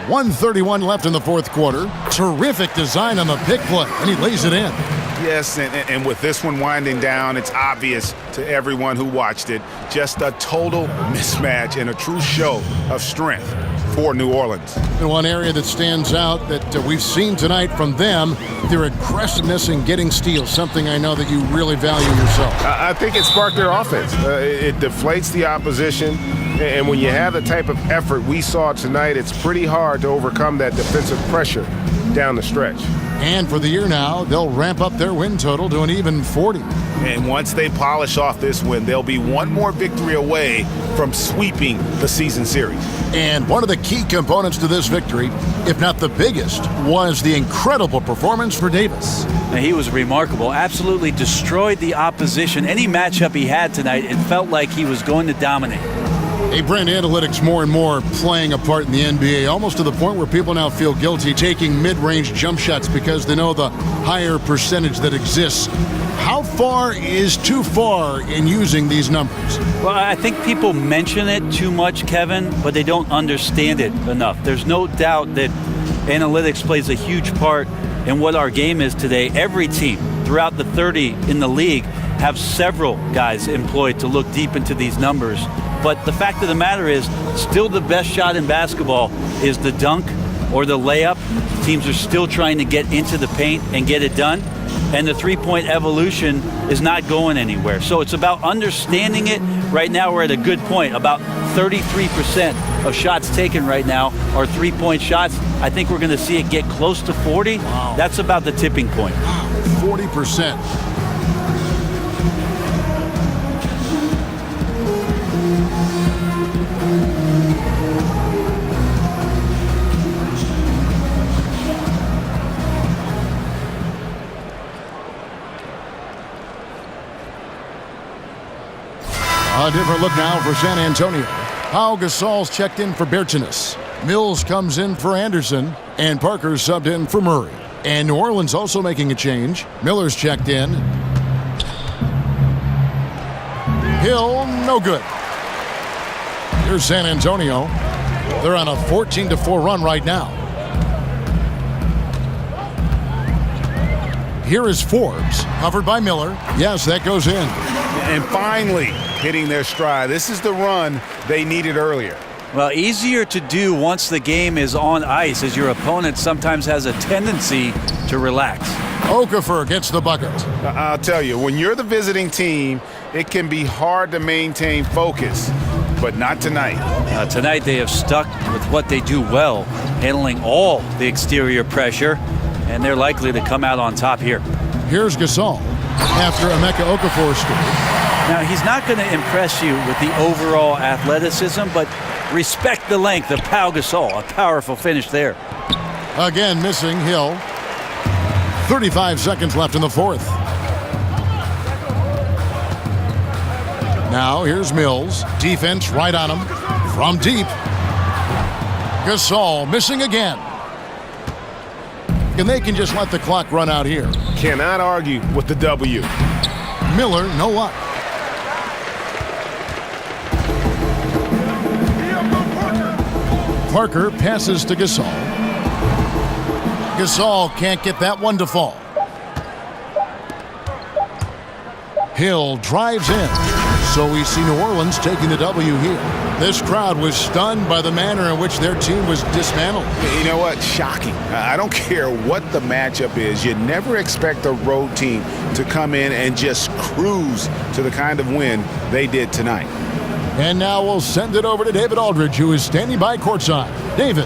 1:31 left in the 4th quarter. Terrific design on the pick play, and he lays it in. Yes, and with this one winding down, it's obvious to everyone who watched it. Just a total mismatch and a true show of strength for New Orleans. And one area that stands out that we've seen tonight from them, their aggressiveness in getting steals, something I know that you really value yourself. I think it sparked their offense. It deflates the opposition, and when you have the type of effort we saw tonight, it's pretty hard to overcome that defensive pressure down the stretch. And for the year now, they'll ramp up their win total to an even 40. And once they polish off this win, they'll be one more victory away from sweeping the season series. And one of the key components to this victory, if not the biggest, was the incredible performance for Davis. Now, he was remarkable, absolutely destroyed the opposition. Any matchup he had tonight, it felt like he was going to dominate. Hey, Brent, analytics more and more playing a part in the NBA, almost to the point where people now feel guilty taking mid-range jump shots because they know the higher percentage that exists. How far is too far in using these numbers? Well, I think people mention it too much, Kevin, but they don't understand it enough. There's no doubt that analytics plays a huge part in what our game is today. Every team throughout the 30 in the league have several guys employed to look deep into these numbers. But the fact of the matter is, still the best shot in basketball is the dunk or the layup. Teams are still trying to get into the paint and get it done. And the three-point evolution is not going anywhere. So it's about understanding it. Right now we're at a good point, about 33% of shots taken right now are three-point shots. I think we're going to see it get close to 40. Wow. That's about the tipping point. 40%. A different look now for San Antonio. Pau Gasol's checked in for Bertinus. Mills comes in for Anderson, and Parker's subbed in for Murray. And New Orleans also making a change. Miller's checked in. Hill, no good. Here's San Antonio. They're on a 14-4 run right now. Here is Forbes, covered by Miller. Yes, that goes in. And finally hitting their stride. This is the run they needed earlier. Well, easier to do once the game is on ice, as your opponent sometimes has a tendency to relax. Okafor gets the bucket. I'll tell you, when you're the visiting team, it can be hard to maintain focus, but not tonight. Tonight they have stuck with what they do well, handling all the exterior pressure, and they're likely to come out on top here. Here's Gasol after Emeka Okafor scored. Now, he's not going to impress you with the overall athleticism, but respect the length of Pau Gasol. A powerful finish there. Again, missing Hill. 35 seconds left in the fourth. Now, here's Mills. Defense right on him. From deep. Gasol missing again. And they can just let the clock run out here. Cannot argue with the W. Miller, no luck. Parker passes to Gasol. Gasol can't get that one to fall. Hill drives in. So we see New Orleans taking the W here. This crowd was stunned by the manner in which their team was dismantled. You know what? Shocking. I don't care what the matchup is. You never expect a road team to come in and just cruise to the kind of win they did tonight. And now we'll send it over to David Aldridge, who is standing by courtside. David.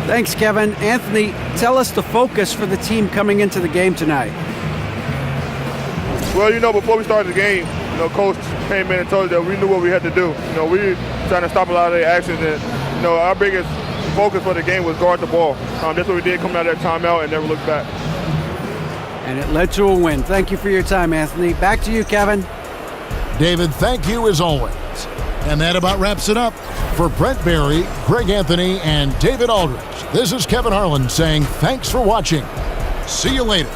Thanks, Kevin. Anthony, tell us the focus for the team coming into the game tonight. Well, before we started the game, Coach came in and told us that we knew what we had to do. We were trying to stop a lot of their actions, and our biggest focus for the game was guard the ball. That's what we did coming out of that timeout and never looked back. And it led to a win. Thank you for your time, Anthony. Back to you, Kevin. David, thank you as always. And that about wraps it up. For Brent Barry, Greg Anthony, and David Aldridge, this is Kevin Harlan saying thanks for watching. See you later.